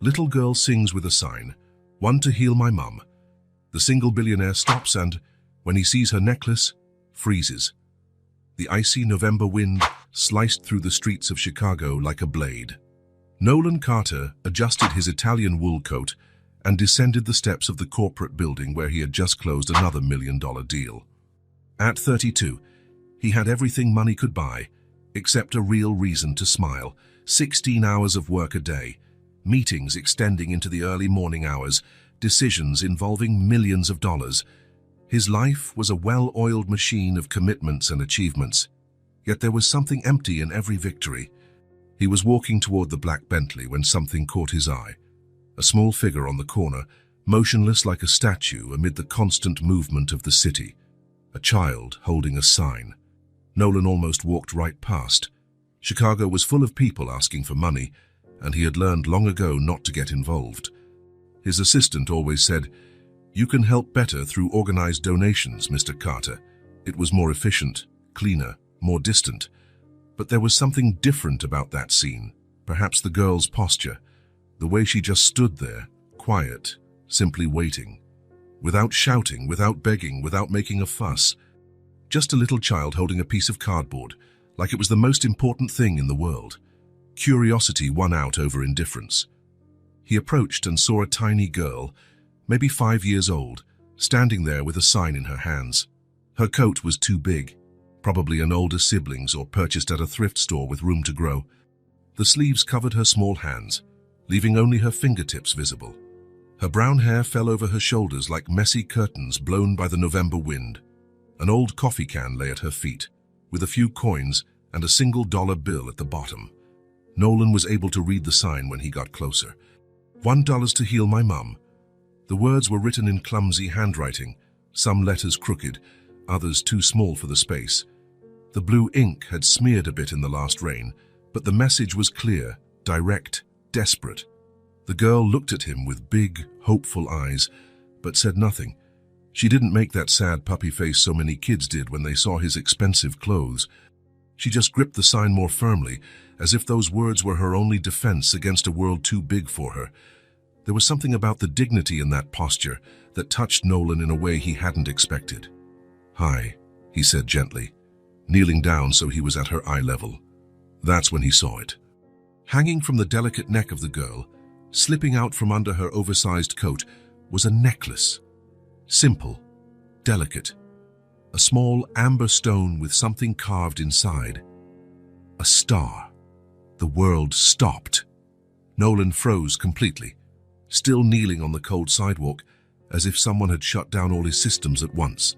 Little girl sings with a sign, "One to heal my mum." The single billionaire stops and, when he sees her necklace, freezes. The icy November wind sliced through the streets of Chicago like a blade. Nolan Carter adjusted his Italian wool coat and descended the steps of the corporate building where he had just closed another $1 million deal. At 32, he had everything money could buy, except a real reason to smile. 16 hours of work a day, meetings extending into the early morning hours, decisions involving millions of dollars. His life was a well-oiled machine of commitments and achievements. Yet there was something empty in every victory. He was walking toward the black Bentley when something caught his eye. A small figure on the corner, motionless like a statue amid the constant movement of the city. A child holding a sign. Nolan almost walked right past. Chicago was full of people asking for money, and he had learned long ago not to get involved. His assistant always said, "You can help better through organized donations, Mr. Carter." It was more efficient, cleaner, more distant. But there was something different about that scene. Perhaps the girl's posture, the way she just stood there, quiet, simply waiting. Without shouting, without begging, without making a fuss. Just a little child holding a piece of cardboard, like it was the most important thing in the world. Curiosity won out over indifference. He approached and saw a tiny girl, maybe 5 years old, standing there with a sign in her hands. Her coat was too big, probably an older sibling's or purchased at a thrift store with room to grow. The sleeves covered her small hands, leaving only her fingertips visible. Her brown hair fell over her shoulders like messy curtains blown by the November wind. An old coffee can lay at her feet, with a few coins and a single dollar bill at the bottom. Nolan was able to read the sign when he got closer. $1 to heal my mum. The words were written in clumsy handwriting, some letters crooked, others too small for the space. The blue ink had smeared a bit in the last rain, but the message was clear, direct, desperate. The girl looked at him with big, hopeful eyes, but said nothing. She didn't make that sad puppy face so many kids did when they saw his expensive clothes. She just gripped the sign more firmly, as if those words were her only defense against a world too big for her. There was something about the dignity in that posture that touched Nolan in a way he hadn't expected. "Hi," he said gently, kneeling down so he was at her eye level. That's when he saw it. Hanging from the delicate neck of the girl, slipping out from under her oversized coat, was a necklace. Simple, delicate. A small amber stone with something carved inside. A star. The world stopped. Nolan froze completely, still kneeling on the cold sidewalk, as if someone had shut down all his systems at once.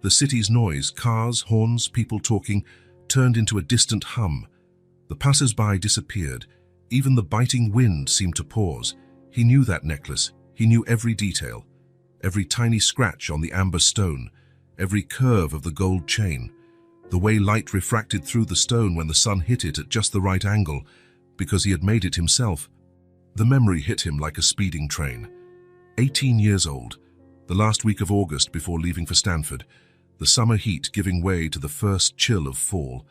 The city's noise, cars, horns, people talking, turned into a distant hum. The passers-by disappeared. Even the biting wind seemed to pause. He knew that necklace. He knew every detail. Every tiny scratch on the amber stone. Every curve of the gold chain. The way light refracted through the stone when the sun hit it at just the right angle, because he had made it himself. The memory hit him like a speeding train. 18 years old, the last week of August before leaving for Stanford, the summer heat giving way to the first chill of fall.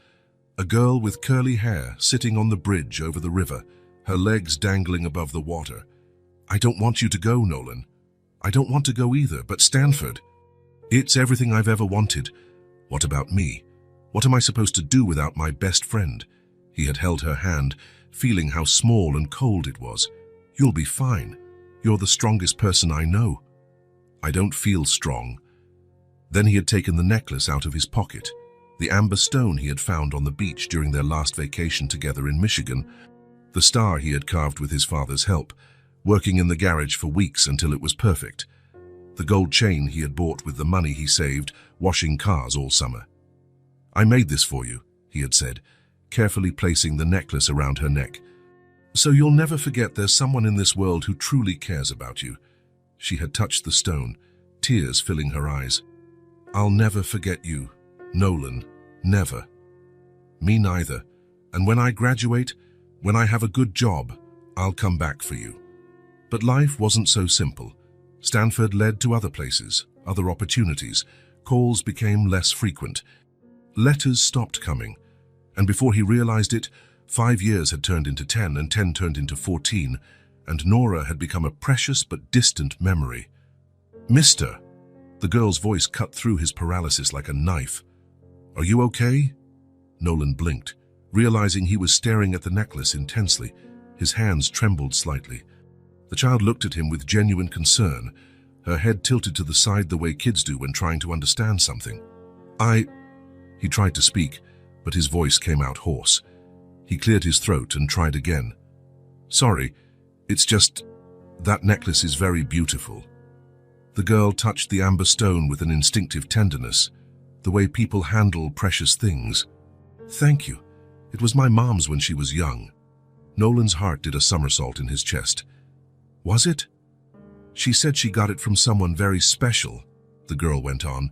A girl with curly hair sitting on the bridge over the river, her legs dangling above the water. "I don't want you to go, Nolan. I don't want to go either, but Stanford. It's everything I've ever wanted. What about me? What am I supposed to do without my best friend?" He had held her hand, feeling how small and cold it was. "You'll be fine. You're the strongest person I know." "I don't feel strong." Then he had taken the necklace out of his pocket, the amber stone he had found on the beach during their last vacation together in Michigan, the star he had carved with his father's help, working in the garage for weeks until it was perfect, the gold chain he had bought with the money he saved, washing cars all summer. "I made this for you," he had said, carefully placing the necklace around her neck. "So you'll never forget there's someone in this world who truly cares about you." She had touched the stone, tears filling her eyes. "I'll never forget you, Nolan, never." "Me neither. And when I graduate, when I have a good job, I'll come back for you." But life wasn't so simple. Stanford led to other places, other opportunities. Calls became less frequent. Letters stopped coming. And before he realized it, 5 years had turned into 10 and 10 turned into 14. and Nora had become a precious but distant memory. "Mister," the girl's voice cut through his paralysis like a knife. "Are you okay?" Nolan blinked, realizing he was staring at the necklace intensely. His hands trembled slightly. The child looked at him with genuine concern, her head tilted to the side the way kids do when trying to understand something. He tried to speak, but his voice came out hoarse. He cleared his throat and tried again. "Sorry, it's just that necklace is very beautiful." The girl touched the amber stone with an instinctive tenderness, the way people handle precious things. "Thank you. It was my mom's when she was young." Nolan's heart did a somersault in his chest. "Was it?" "She said she got it from someone very special," the girl went on,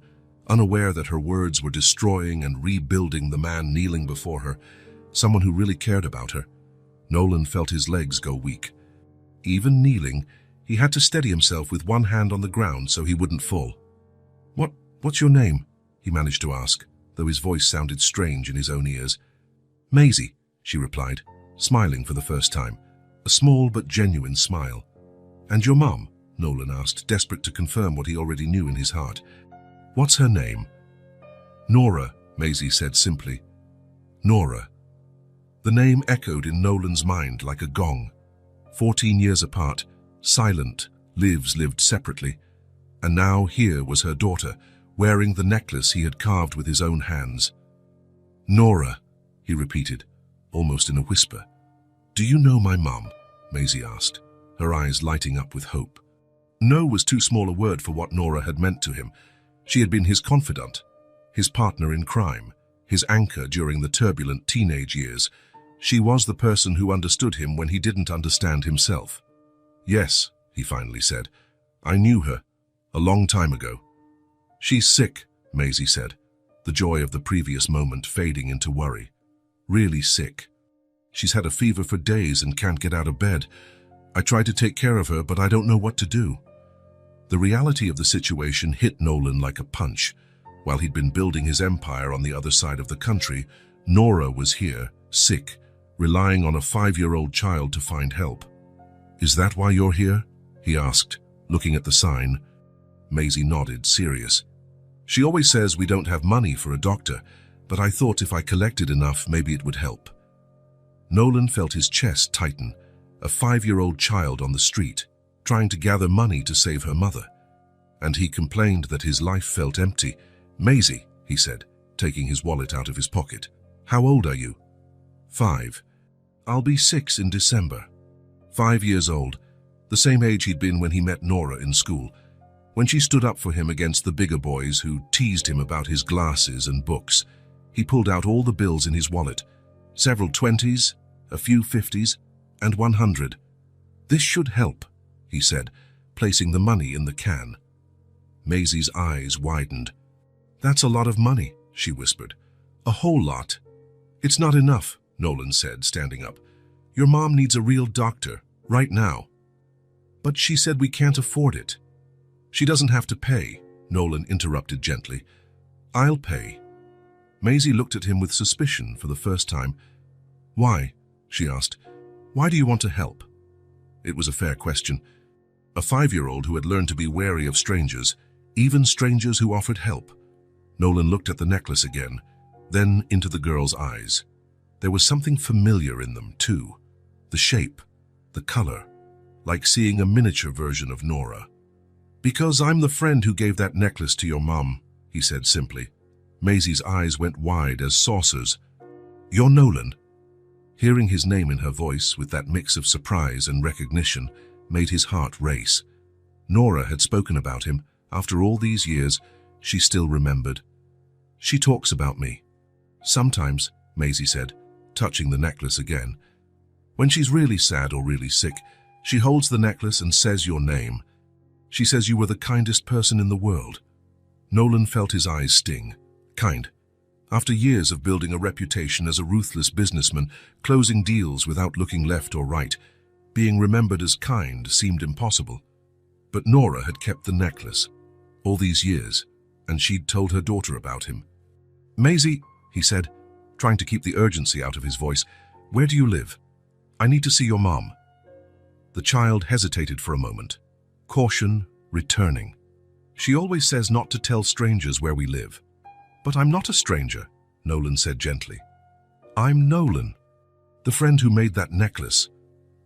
unaware that her words were destroying and rebuilding the man kneeling before her, someone who really cared about her. Nolan felt his legs go weak. Even kneeling, he had to steady himself with one hand on the ground so he wouldn't fall. What's your name?" he managed to ask, though his voice sounded strange in his own ears. "Maisie," she replied, smiling for the first time, a small but genuine smile. "And your mom?" Nolan asked, desperate to confirm what he already knew in his heart. "What's her name?" "Nora," Maisie said simply. "Nora." The name echoed in Nolan's mind like a gong. 14 years apart, silent, lived separately. And now here was her daughter, wearing the necklace he had carved with his own hands. "Nora," he repeated, almost in a whisper. "Do you know my mom?" Maisie asked, her eyes lighting up with hope. No was too small a word for what Nora had meant to him. She had been his confidant, his partner in crime, his anchor during the turbulent teenage years. She was the person who understood him when he didn't understand himself. "Yes," he finally said. "I knew her, a long time ago." "She's sick," Maisie said, the joy of the previous moment fading into worry. "Really sick. She's had a fever for days and can't get out of bed. I tried to take care of her, but I don't know what to do." The reality of the situation hit Nolan like a punch. While he'd been building his empire on the other side of the country, Nora was here, sick, relying on a 5-year-old child to find help. "Is that why you're here?" he asked, looking at the sign. Maisie nodded, serious. "She always says we don't have money for a doctor, but I thought if I collected enough, maybe it would help." Nolan felt his chest tighten, a 5-year-old child on the street, trying to gather money to save her mother. And he complained that his life felt empty. "Maisie," he said, taking his wallet out of his pocket. "How old are you?" 5. "I'll be 6 in December." 5 years old, the same age he'd been when he met Nora in school, when she stood up for him against the bigger boys who teased him about his glasses and books. He pulled out all the bills in his wallet, several 20s, a few 50s, and 100. "This should help," he said, placing the money in the can. Maisie's eyes widened. "That's a lot of money," she whispered. "A whole lot." "It's not enough," Nolan said, standing up. "Your mom needs a real doctor, right now." "But she said we can't afford it." "She doesn't have to pay," Nolan interrupted gently. "I'll pay." Maisie looked at him with suspicion for the first time. "Why?" she asked. "Why do you want to help?" It was a fair question. A 5-year-old who had learned to be wary of strangers, even strangers who offered help. Nolan looked at the necklace again, then into the girl's eyes. There was something familiar in them, too. The shape, the color, like seeing a miniature version of Nora. "Because I'm the friend who gave that necklace to your mom," he said simply. Maisie's eyes went wide as saucers. "You're Nolan?" Hearing his name in her voice with that mix of surprise and recognition made his heart race. Nora had spoken about him. After all these years, she still remembered. "She talks about me." "Sometimes," Maisie said, touching the necklace again. "When she's really sad or really sick, she holds the necklace and says your name. She says you were the kindest person in the world." Nolan felt his eyes sting. Kind. After years of building a reputation as a ruthless businessman, closing deals without looking left or right, being remembered as kind seemed impossible. But Nora had kept the necklace all these years, and she'd told her daughter about him. "Maisie," he said, trying to keep the urgency out of his voice, "where do you live? I need to see your mom." The child hesitated for a moment, caution returning. "She always says not to tell strangers where we live." "But I'm not a stranger," Nolan said gently. "I'm Nolan, the friend who made that necklace."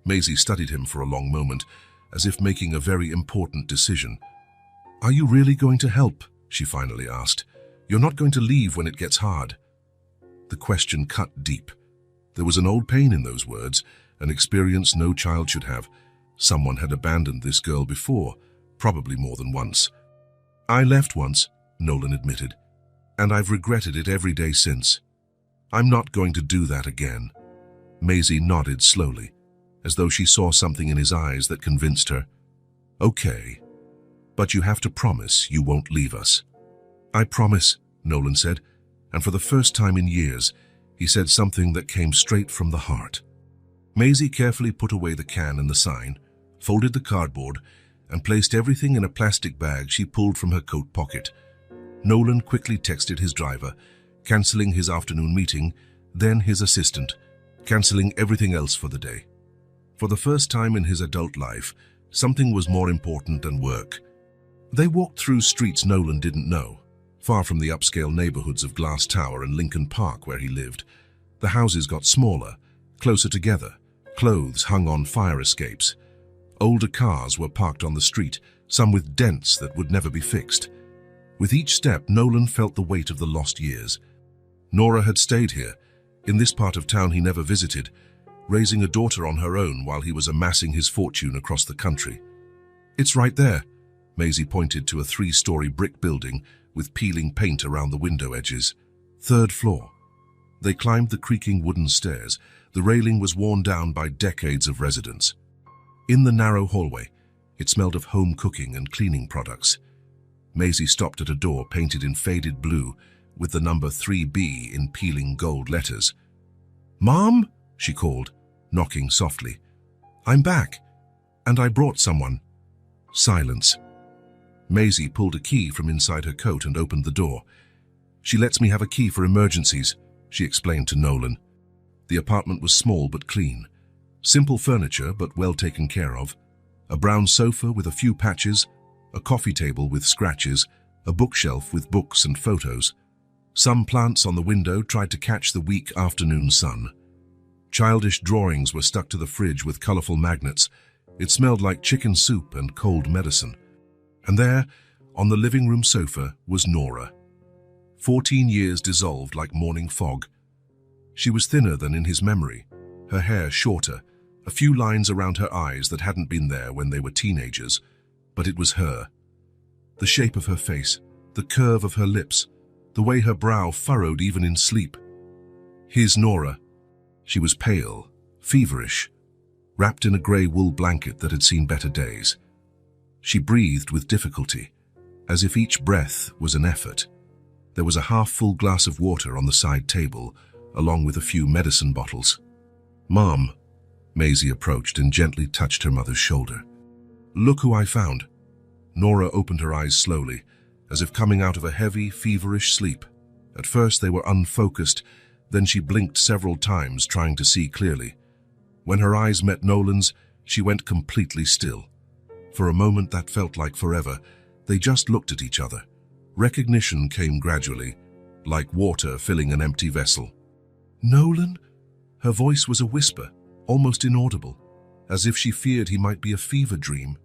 Maisie studied him for a long moment, as if making a very important decision. "Are you really going to help?" she finally asked. "You're not going to leave when it gets hard?" The question cut deep. There was an old pain in those words, an experience no child should have. Someone had abandoned this girl before, probably more than once. "I left once," Nolan admitted, "and I've regretted it every day since. I'm not going to do that again." Maisie nodded slowly, as though she saw something in his eyes that convinced her. "Okay, but you have to promise you won't leave us." "I promise," Nolan said, and for the first time in years, he said something that came straight from the heart. Maisie carefully put away the can and the sign, folded the cardboard, and placed everything in a plastic bag she pulled from her coat pocket. Nolan quickly texted his driver, cancelling his afternoon meeting, then his assistant, cancelling everything else for the day. For the first time in his adult life, something was more important than work. They walked through streets Nolan didn't know, far from the upscale neighborhoods of Glass Tower and Lincoln Park where he lived. The houses got smaller, closer together, clothes hung on fire escapes. Older cars were parked on the street, some with dents that would never be fixed. With each step, Nolan felt the weight of the lost years. Nora had stayed here, in this part of town he never visited, raising a daughter on her own while he was amassing his fortune across the country. "It's right there," Maisie pointed to a 3-story brick building with peeling paint around the window edges. "Third floor." They climbed the creaking wooden stairs. The railing was worn down by decades of residence. In the narrow hallway, it smelled of home cooking and cleaning products. Maisie stopped at a door painted in faded blue with the number 3B in peeling gold letters. "Mom?" she called, knocking softly. "I'm back, and I brought someone." Silence. Maisie pulled a key from inside her coat and opened the door. "She lets me have a key for emergencies," she explained to Nolan. The apartment was small but clean. Simple furniture but well taken care of. A brown sofa with a few patches, a coffee table with scratches, a bookshelf with books and photos. Some plants on the window tried to catch the weak afternoon sun. Childish drawings were stuck to the fridge with colorful magnets. It smelled like chicken soup and cold medicine. And there, on the living room sofa, was Nora. 14 years dissolved like morning fog. She was thinner than in his memory, her hair shorter, a few lines around her eyes that hadn't been there when they were teenagers, but it was her. The shape of her face, the curve of her lips, the way her brow furrowed even in sleep. His Nora. She was pale, feverish, wrapped in a grey wool blanket that had seen better days. She breathed with difficulty, as if each breath was an effort. There was a half-full glass of water on the side table, along with a few medicine bottles. "Mom," Maisie approached and gently touched her mother's shoulder. "Look who I found." Nora opened her eyes slowly, as if coming out of a heavy, feverish sleep. At first they were unfocused, then she blinked several times, trying to see clearly. When her eyes met Nolan's, she went completely still. For a moment that felt like forever. They just looked at each other. Recognition came gradually, like water filling an empty vessel. "Nolan?" Her voice was a whisper, almost inaudible, as if she feared he might be a fever dream.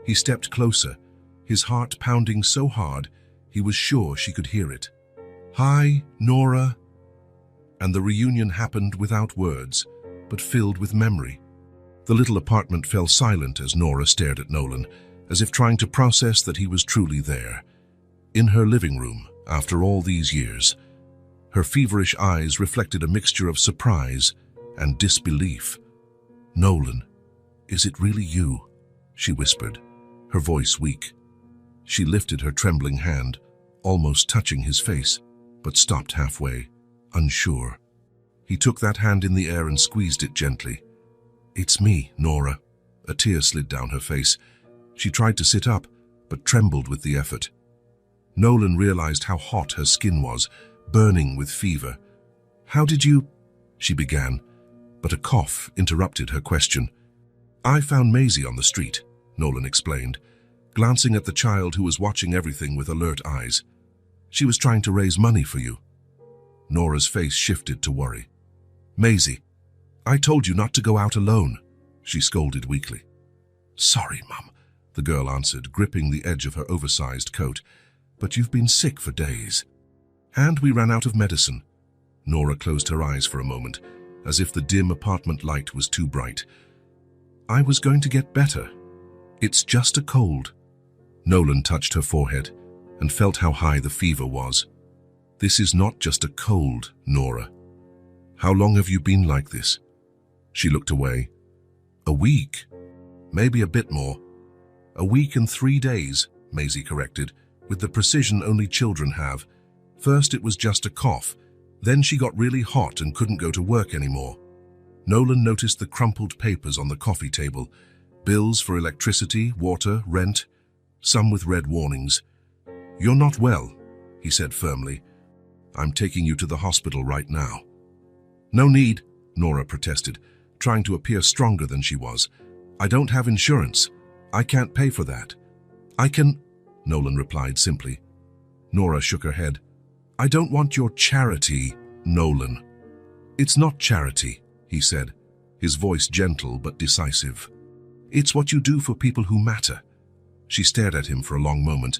He stepped closer, his heart pounding so hard he was sure she could hear it. "Hi, Nora." And the reunion happened without words, but filled with memory. The little apartment fell silent as Nora stared at Nolan, as if trying to process that he was truly there. In her living room, after all these years, her feverish eyes reflected a mixture of surprise and disbelief. "Nolan, is it really you?" she whispered, her voice weak. She lifted her trembling hand, almost touching his face, but stopped halfway, unsure. He took that hand in the air and squeezed it gently. "It's me, Nora." A tear slid down her face. She tried to sit up, but trembled with the effort. Nolan realized how hot her skin was, burning with fever. "How did you—" she began, but a cough interrupted her question. I found Maisie on the street, Nolan explained, glancing at the child who was watching everything with alert eyes. She was trying to raise money for you. Nora's face shifted to worry. Maisie, I told you not to go out alone, she scolded weakly. Sorry, Mum, the girl answered, gripping the edge of her oversized coat, but you've been sick for days. And we ran out of medicine. Nora closed her eyes for a moment, as if the dim apartment light was too bright. I was going to get better. It's just a cold. Nolan touched her forehead and felt how high the fever was. This is not just a cold, Nora. How long have you been like this? She looked away. A week. Maybe a bit more. A week and 3 days, Maisie corrected, with the precision only children have. First it was just a cough. Then she got really hot and couldn't go to work anymore. Nolan noticed the crumpled papers on the coffee table. Bills for electricity, water, rent, some with red warnings. You're not well, he said firmly. I'm taking you to the hospital right now. No need, Nora protested, trying to appear stronger than she was. I don't have insurance. I can't pay for that. I can, Nolan replied simply. Nora shook her head. I don't want your charity, Nolan. It's not charity, he said, his voice gentle but decisive. It's what you do for people who matter. She stared at him for a long moment,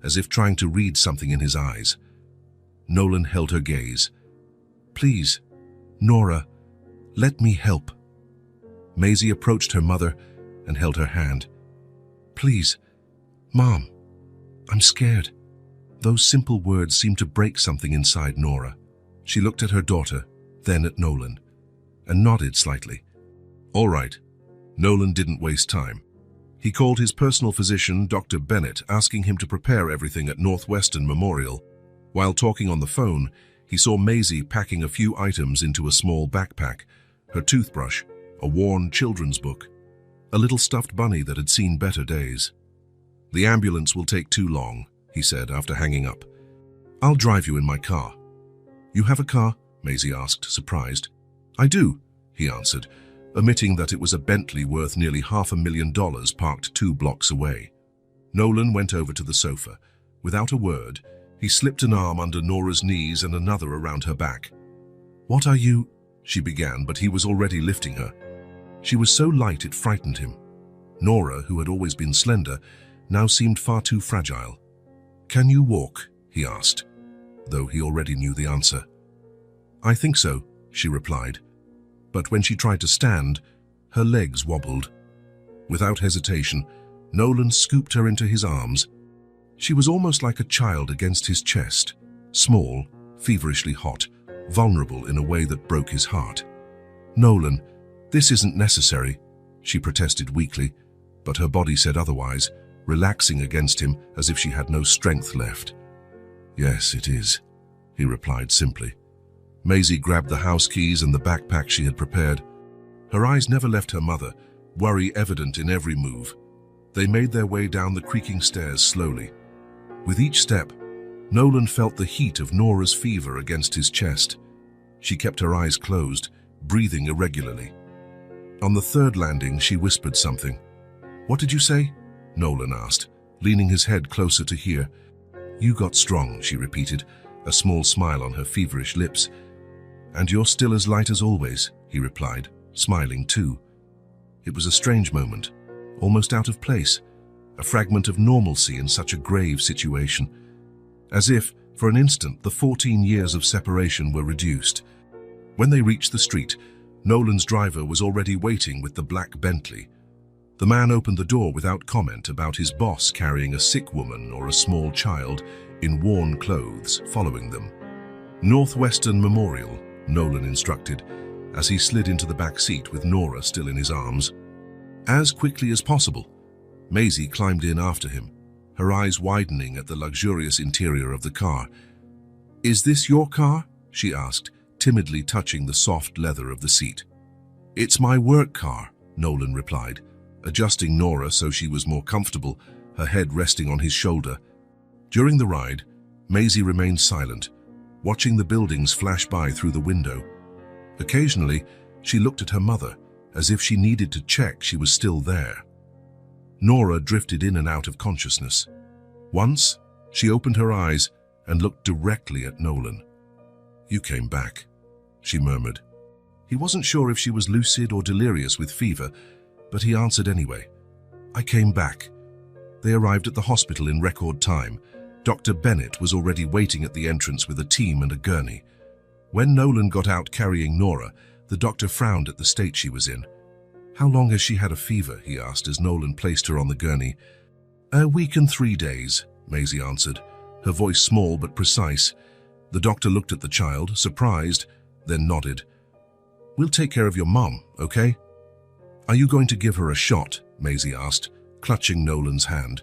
as if trying to read something in his eyes. Nolan held her gaze. Please, Nora, let me help. Maisie approached her mother and held her hand. Please, Mom, I'm scared. Those simple words seemed to break something inside Nora. She looked at her daughter, then at Nolan, and nodded slightly. All right. Nolan didn't waste time. He called his personal physician, Dr. Bennett, asking him to prepare everything at Northwestern Memorial. While talking on the phone, he saw Maisie packing a few items into a small backpack, her toothbrush, a worn children's book, a little stuffed bunny that had seen better days. The ambulance will take too long, he said after hanging up. I'll drive you in my car. You have a car? Maisie asked, surprised. I do, he answered, admitting that it was a Bentley worth nearly $500,000 parked 2 blocks away. Nolan went over to the sofa. Without a word, he slipped an arm under Nora's knees and another around her back. What are you? She began, but he was already lifting her. She was so light it frightened him. Nora, who had always been slender, now seemed far too fragile. Can you walk? He asked, though he already knew the answer. I think so, she replied. But when she tried to stand, her legs wobbled. Without hesitation, Nolan scooped her into his arms. She was almost like a child against his chest, small, feverishly hot, vulnerable in a way that broke his heart. Nolan, this isn't necessary, she protested weakly, but her body said otherwise, relaxing against him as if she had no strength left. Yes, it is, he replied simply. Maisie grabbed the house keys and the backpack she had prepared. Her eyes never left her mother, worry evident in every move. They made their way down the creaking stairs slowly. With each step, Nolan felt the heat of Nora's fever against his chest. She kept her eyes closed, breathing irregularly. On the 3rd landing, she whispered something. What did you say? Nolan asked, leaning his head closer to hear. You got strong, she repeated, a small smile on her feverish lips. And you're still as light as always, he replied, smiling too. It was a strange moment, almost out of place, a fragment of normalcy in such a grave situation. As if, for an instant, the 14 years of separation were reduced. When they reached the street, Nolan's driver was already waiting with the black Bentley. The man opened the door without comment about his boss carrying a sick woman or a small child in worn clothes following them. Northwestern Memorial, Nolan instructed, as he slid into the back seat with Nora still in his arms. As quickly as possible, Maisie climbed in after him, her eyes widening at the luxurious interior of the car. Is this your car? She asked, timidly touching the soft leather of the seat. It's my work car, Nolan replied, adjusting Nora so she was more comfortable, her head resting on his shoulder. During the ride, Maisie remained silent, watching the buildings flash by through the window. Occasionally, she looked at her mother, as if she needed to check she was still there. Nora drifted in and out of consciousness. Once, she opened her eyes and looked directly at Nolan. "You came back," she murmured. He wasn't sure if she was lucid or delirious with fever, but he answered anyway. "I came back." They arrived at the hospital in record time. Dr. Bennett was already waiting at the entrance with a team and a gurney. When Nolan got out carrying Nora, the doctor frowned at the state she was in. "How long has she had a fever?" he asked as Nolan placed her on the gurney. "A week and 3 days," Maisie answered, her voice small but precise. The doctor looked at the child, surprised, then nodded. "We'll take care of your mom, okay?" "Are you going to give her a shot?" Maisie asked, clutching Nolan's hand.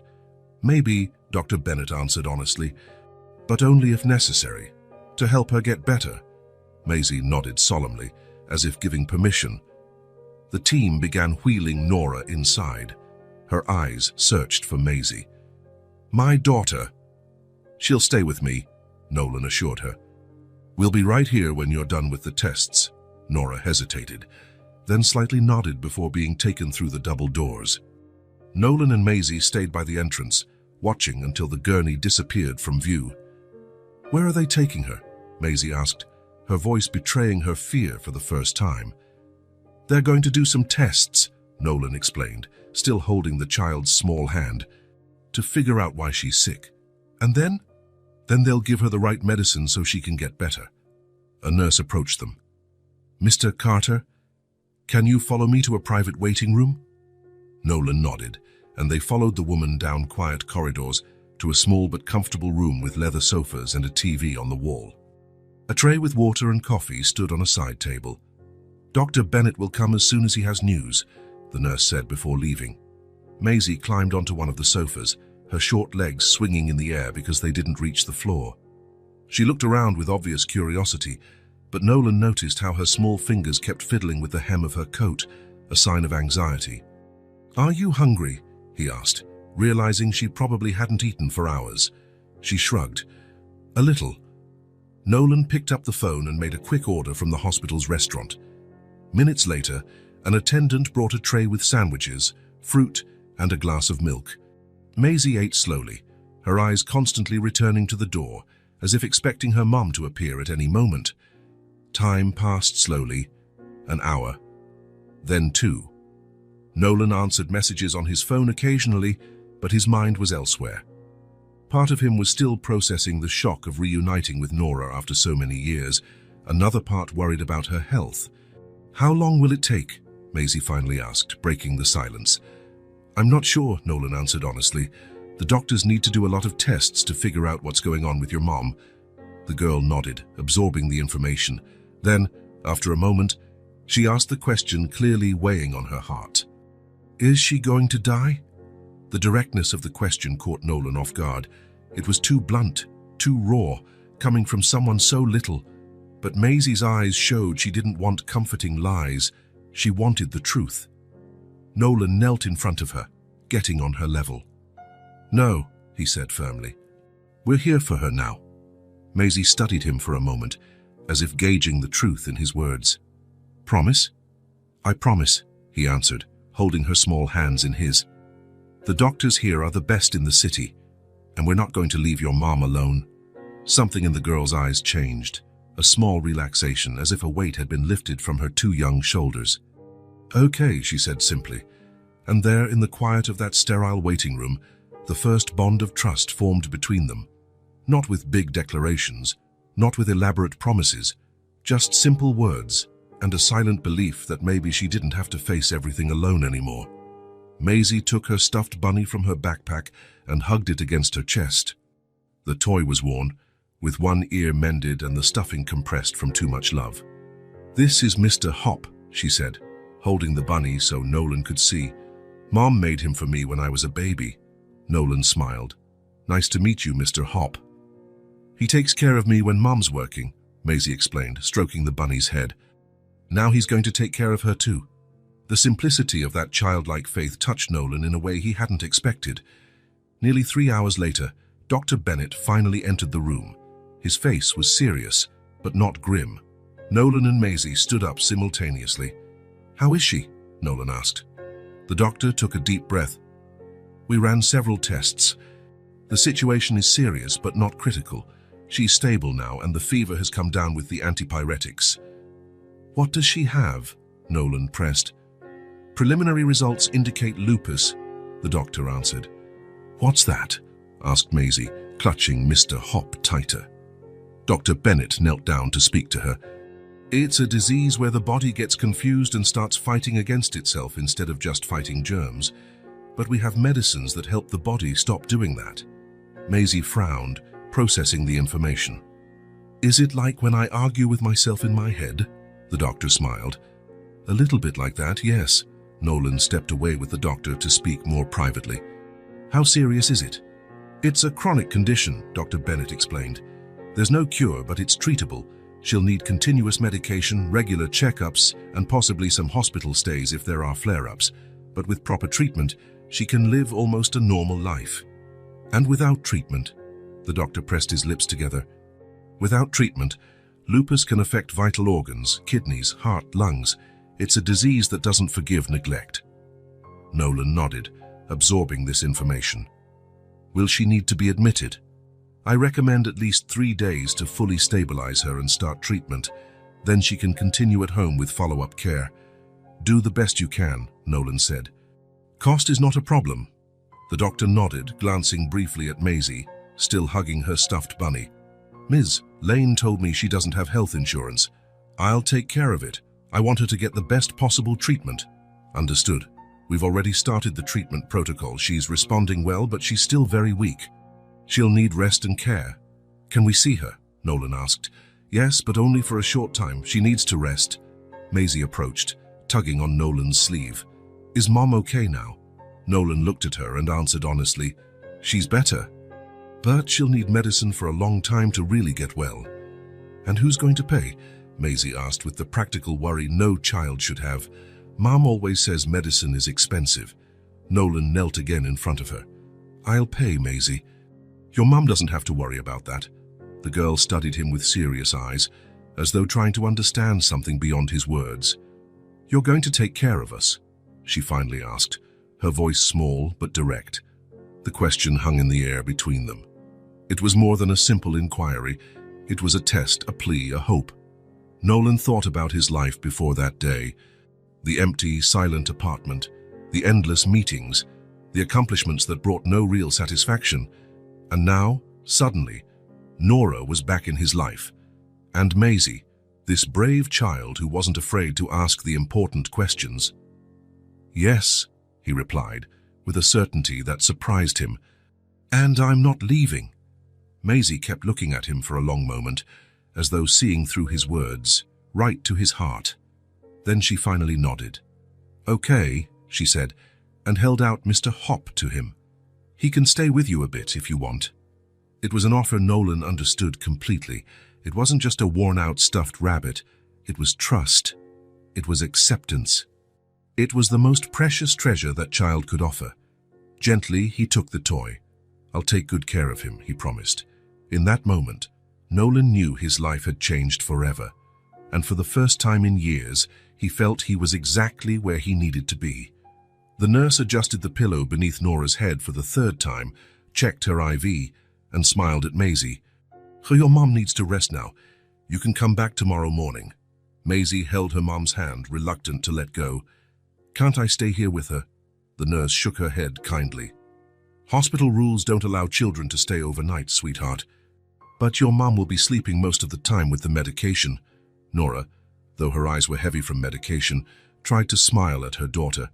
"Maybe," Dr. Bennett answered honestly, "but only if necessary, to help her get better." Maisie nodded solemnly, as if giving permission. The team began wheeling Nora inside. Her eyes searched for Maisie. "My daughter." "She'll stay with me," Nolan assured her. "We'll be right here when you're done with the tests." Nora hesitated, then slightly nodded before being taken through the double doors. Nolan and Maisie stayed by the entrance, watching until the gurney disappeared from view. "Where are they taking her?" Maisie asked, her voice betraying her fear for the first time. "They're going to do some tests," Nolan explained, still holding the child's small hand, "to figure out why she's sick. And then they'll give her the right medicine so she can get better." A nurse approached them. "Mr. Carter, can you follow me to a private waiting room?" Nolan nodded, and they followed the woman down quiet corridors to a small but comfortable room with leather sofas and a TV on the wall. A tray with water and coffee stood on a side table. "Dr. Bennett will come as soon as he has news," the nurse said before leaving. Maisie climbed onto one of the sofas, her short legs swinging in the air because they didn't reach the floor. She looked around with obvious curiosity, but Nolan noticed how her small fingers kept fiddling with the hem of her coat, a sign of anxiety. "Are you hungry?" he asked, realizing she probably hadn't eaten for hours. She shrugged. "A little." Nolan picked up the phone and made a quick order from the hospital's restaurant. Minutes later, an attendant brought a tray with sandwiches, fruit, and a glass of milk. Maisie ate slowly, her eyes constantly returning to the door, as if expecting her mum to appear at any moment. Time passed slowly, an hour, then 2. Nolan answered messages on his phone occasionally, but his mind was elsewhere. Part of him was still processing the shock of reuniting with Nora after so many years, another part worried about her health. "How long will it take?" Maisie finally asked, breaking the silence. "I'm not sure," Nolan answered honestly. "The doctors need to do a lot of tests to figure out what's going on with your mom." The girl nodded, absorbing the information. Then, after a moment, she asked the question clearly weighing on her heart. "Is she going to die?" The directness of the question caught Nolan off guard. It was too blunt, too raw, coming from someone so little. But Maisie's eyes showed she didn't want comforting lies. She wanted the truth. Nolan knelt in front of her, getting on her level. "No," he said firmly. "We're here for her now." Maisie studied him for a moment, as if gauging the truth in his words. "Promise?" "I promise," he answered, holding her small hands in his. "The doctors here are the best in the city, and we're not going to leave your mom alone." Something in the girl's eyes changed, a small relaxation, as if a weight had been lifted from her two young shoulders. "Okay," she said simply, and there in the quiet of that sterile waiting room, the first bond of trust formed between them. Not with big declarations, not with elaborate promises, just simple words and a silent belief that maybe she didn't have to face everything alone anymore. Maisie took her stuffed bunny from her backpack and hugged it against her chest. The toy was worn, with one ear mended and the stuffing compressed from too much love. "This is Mr. Hop," she said, holding the bunny so Nolan could see. "Mom made him for me when I was a baby." Nolan smiled. "Nice to meet you, Mr. Hop." "He takes care of me when Mom's working," Maisie explained, stroking the bunny's head. "Now he's going to take care of her too." The simplicity of that childlike faith touched Nolan in a way he hadn't expected. Nearly 3 hours later, Dr. Bennett finally entered the room. His face was serious, but not grim. Nolan and Maisie stood up simultaneously. "How is she?" Nolan asked. The doctor took a deep breath. We ran several tests. The situation is serious but not critical. She's stable now and the fever has come down with the antipyretics. What does she have? Nolan pressed. Preliminary results indicate lupus, the doctor answered. What's that? Asked Maisie, clutching Mr. Hop tighter. Dr. Bennett knelt down to speak to her. It's a disease where the body gets confused and starts fighting against itself instead of just fighting germs. But we have medicines that help the body stop doing that. Maisie frowned, processing the information. Is it like when I argue with myself in my head? The doctor smiled. A little bit like that, yes. Nolan stepped away with the doctor to speak more privately. How serious is it? It's a chronic condition, Dr. Bennett explained. There's no cure, but it's treatable. She'll need continuous medication, regular checkups, and possibly some hospital stays if there are flare-ups. But with proper treatment, she can live almost a normal life. And without treatment, the doctor pressed his lips together. Without treatment, lupus can affect vital organs, kidneys, heart, lungs. It's a disease that doesn't forgive neglect. Nolan nodded, absorbing this information. Will she need to be admitted? I recommend at least 3 days to fully stabilize her and start treatment. Then she can continue at home with follow-up care. Do the best you can, Nolan said. Cost is not a problem. The doctor nodded, glancing briefly at Maisie, still hugging her stuffed bunny. Ms. Lane told me she doesn't have health insurance. I'll take care of it. I want her to get the best possible treatment. Understood. We've already started the treatment protocol. She's responding well, but she's still very weak. She'll need rest and care. Can we see her? Nolan asked. Yes, but only for a short time. She needs to rest. Maisie approached, tugging on Nolan's sleeve. Is Mom okay now? Nolan looked at her and answered honestly, she's better. But she'll need medicine for a long time to really get well. And who's going to pay? Maisie asked with the practical worry no child should have. Mom always says medicine is expensive. Nolan knelt again in front of her. I'll pay, Maisie. Your mum doesn't have to worry about that. The girl studied him with serious eyes, as though trying to understand something beyond his words. You're going to take care of us? She finally asked, her voice small but direct. The question hung in the air between them. It was more than a simple inquiry. It was a test, a plea, a hope. Nolan thought about his life before that day. The empty, silent apartment, the endless meetings, the accomplishments that brought no real satisfaction. And now, suddenly, Nora was back in his life. And Maisie, this brave child who wasn't afraid to ask the important questions. Yes, he replied, with a certainty that surprised him. And I'm not leaving. Maisie kept looking at him for a long moment, as though seeing through his words, right to his heart. Then she finally nodded. Okay, she said, and held out Mr. Hop to him. He can stay with you a bit if you want. It was an offer Nolan understood completely. It wasn't just a worn-out stuffed rabbit. It was trust. It was acceptance. It was the most precious treasure that child could offer. Gently, he took the toy. I'll take good care of him, he promised. In that moment, Nolan knew his life had changed forever. And for the first time in years, he felt he was exactly where he needed to be. The nurse adjusted the pillow beneath Nora's head for the third time, checked her IV, and smiled at Maisie. Your mom needs to rest now. You can come back tomorrow morning. Maisie held her mom's hand, reluctant to let go. Can't I stay here with her? The nurse shook her head kindly. Hospital rules don't allow children to stay overnight, sweetheart. But your mom will be sleeping most of the time with the medication. Nora, though her eyes were heavy from medication, tried to smile at her daughter.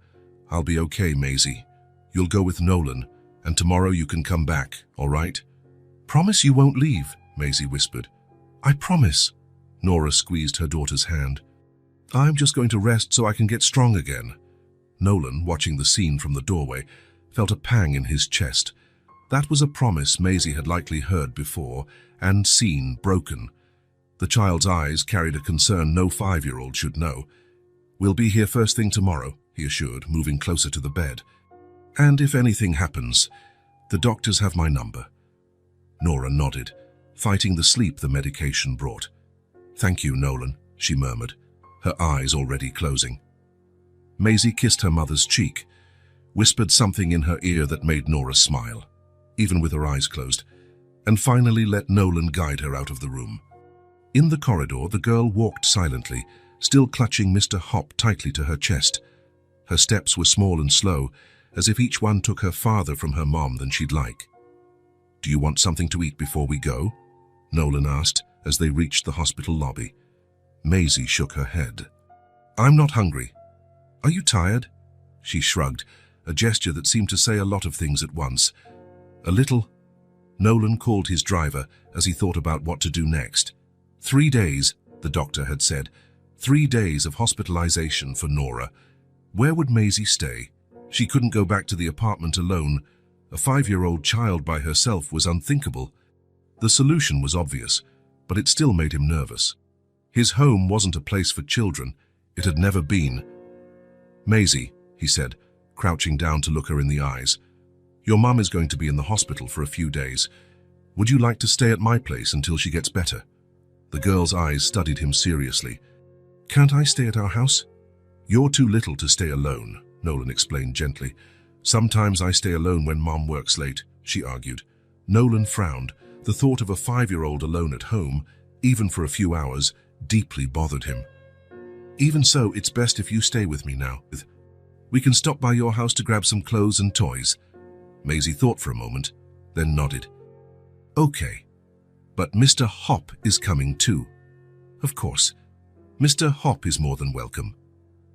I'll be okay, Maisie. You'll go with Nolan, and tomorrow you can come back, all right? Promise you won't leave, Maisie whispered. I promise. Nora squeezed her daughter's hand. I'm just going to rest so I can get strong again. Nolan, watching the scene from the doorway, felt a pang in his chest. That was a promise Maisie had likely heard before and seen broken. The child's eyes carried a concern no 5-year-old should know. We'll be here first thing tomorrow, he assured, moving closer to the bed. And if anything happens, the doctors have my number. Nora nodded, fighting the sleep the medication brought. Thank you, Nolan, she murmured, her eyes already closing. Maisie kissed her mother's cheek, whispered something in her ear that made Nora smile, even with her eyes closed, and finally let Nolan guide her out of the room. In the corridor, the girl walked silently, still clutching Mr. Hop tightly to her chest. Her steps were small and slow, as if each one took her farther from her mom than she'd like. "Do you want something to eat before we go?" Nolan asked as they reached the hospital lobby. Maisie shook her head. "I'm not hungry." "Are you tired?" She shrugged, a gesture that seemed to say a lot of things at once. "A little." Nolan called his driver as he thought about what to do next. 3 days, the doctor had said. 3 days of hospitalization for Nora. Where would Maisie stay? She couldn't go back to the apartment alone. A 5-year-old child by herself was unthinkable. The solution was obvious, but it still made him nervous. His home wasn't a place for children. It had never been. "Maisie," he said, crouching down to look her in the eyes, "your mum is going to be in the hospital for a few days. Would you like to stay at my place until she gets better?" The girl's eyes studied him seriously. "Can't I stay at our house?" "You're too little to stay alone," Nolan explained gently. "Sometimes I stay alone when Mom works late," she argued. Nolan frowned. The thought of a 5-year-old alone at home, even for a few hours, deeply bothered him. "Even so, it's best if you stay with me now. We can stop by your house to grab some clothes and toys." Maisie thought for a moment, then nodded. "Okay, but Mr. Hop is coming too." "Of course. Mr. Hop is more than welcome."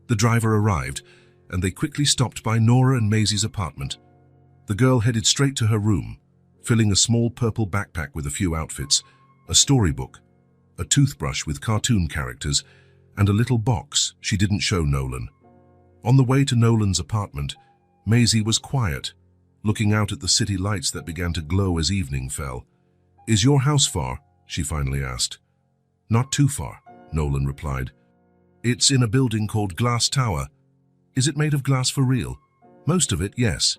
The driver arrived, and they quickly stopped by Nora and Maisie's apartment. The girl headed straight to her room, filling a small purple backpack with a few outfits, a storybook, a toothbrush with cartoon characters, and a little box she didn't show Nolan. On the way to Nolan's apartment, Maisie was quiet, looking out at the city lights that began to glow as evening fell. "Is your house far?" she finally asked. "Not too far," Nolan replied. "It's in a building called Glass Tower. Is it made of glass for real?" "Most of it, yes."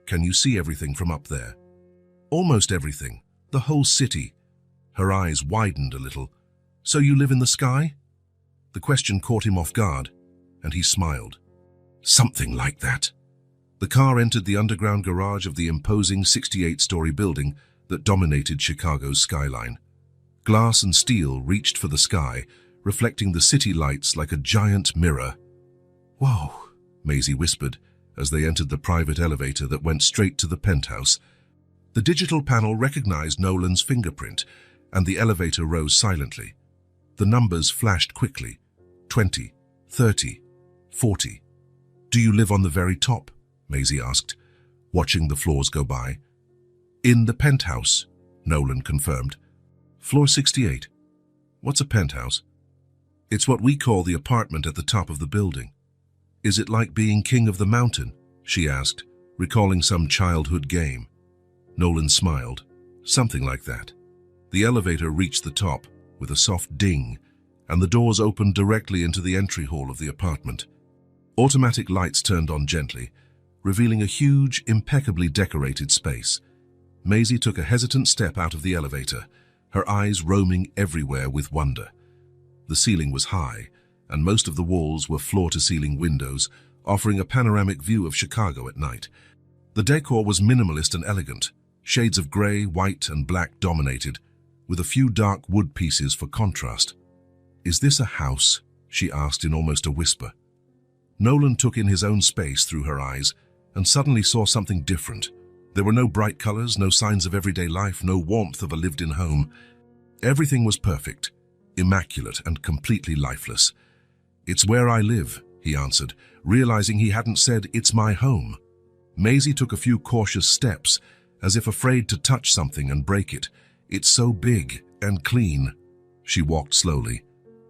"Can you see everything from up there?" "Almost everything. The whole city." Her eyes widened a little. "So you live in the sky?" The question caught him off guard, and he smiled. "Something like that." The car entered the underground garage of the imposing 68-story building that dominated Chicago's skyline. Glass and steel reached for the sky, reflecting the city lights like a giant mirror. "Whoa," Maisie whispered as they entered the private elevator that went straight to the penthouse. The digital panel recognized Nolan's fingerprint, and the elevator rose silently. The numbers flashed quickly. 20, 30, 40. "Do you live on the very top?" Maisie asked, watching the floors go by. "In the penthouse," Nolan confirmed. "Floor 68. What's a penthouse?" "It's what we call the apartment at the top of the building." "Is it like being king of the mountain?" she asked, recalling some childhood game. Nolan smiled. "Something like that." The elevator reached the top with a soft ding, and the doors opened directly into the entry hall of the apartment. Automatic lights turned on gently, revealing a huge, impeccably decorated space. Maisie took a hesitant step out of the elevator, her eyes roaming everywhere with wonder. The ceiling was high, and most of the walls were floor-to-ceiling windows, offering a panoramic view of Chicago at night. The decor was minimalist and elegant. Shades of gray, white, and black dominated, with a few dark wood pieces for contrast. "Is this a house?" she asked in almost a whisper. Nolan took in his own space through her eyes and suddenly saw something different. There were no bright colors, no signs of everyday life, no warmth of a lived-in home. Everything was perfect, immaculate, and completely lifeless. "It's where I live," he answered, realizing he hadn't said, "It's my home." Maisie took a few cautious steps, as if afraid to touch something and break it. "It's so big and clean." She walked slowly,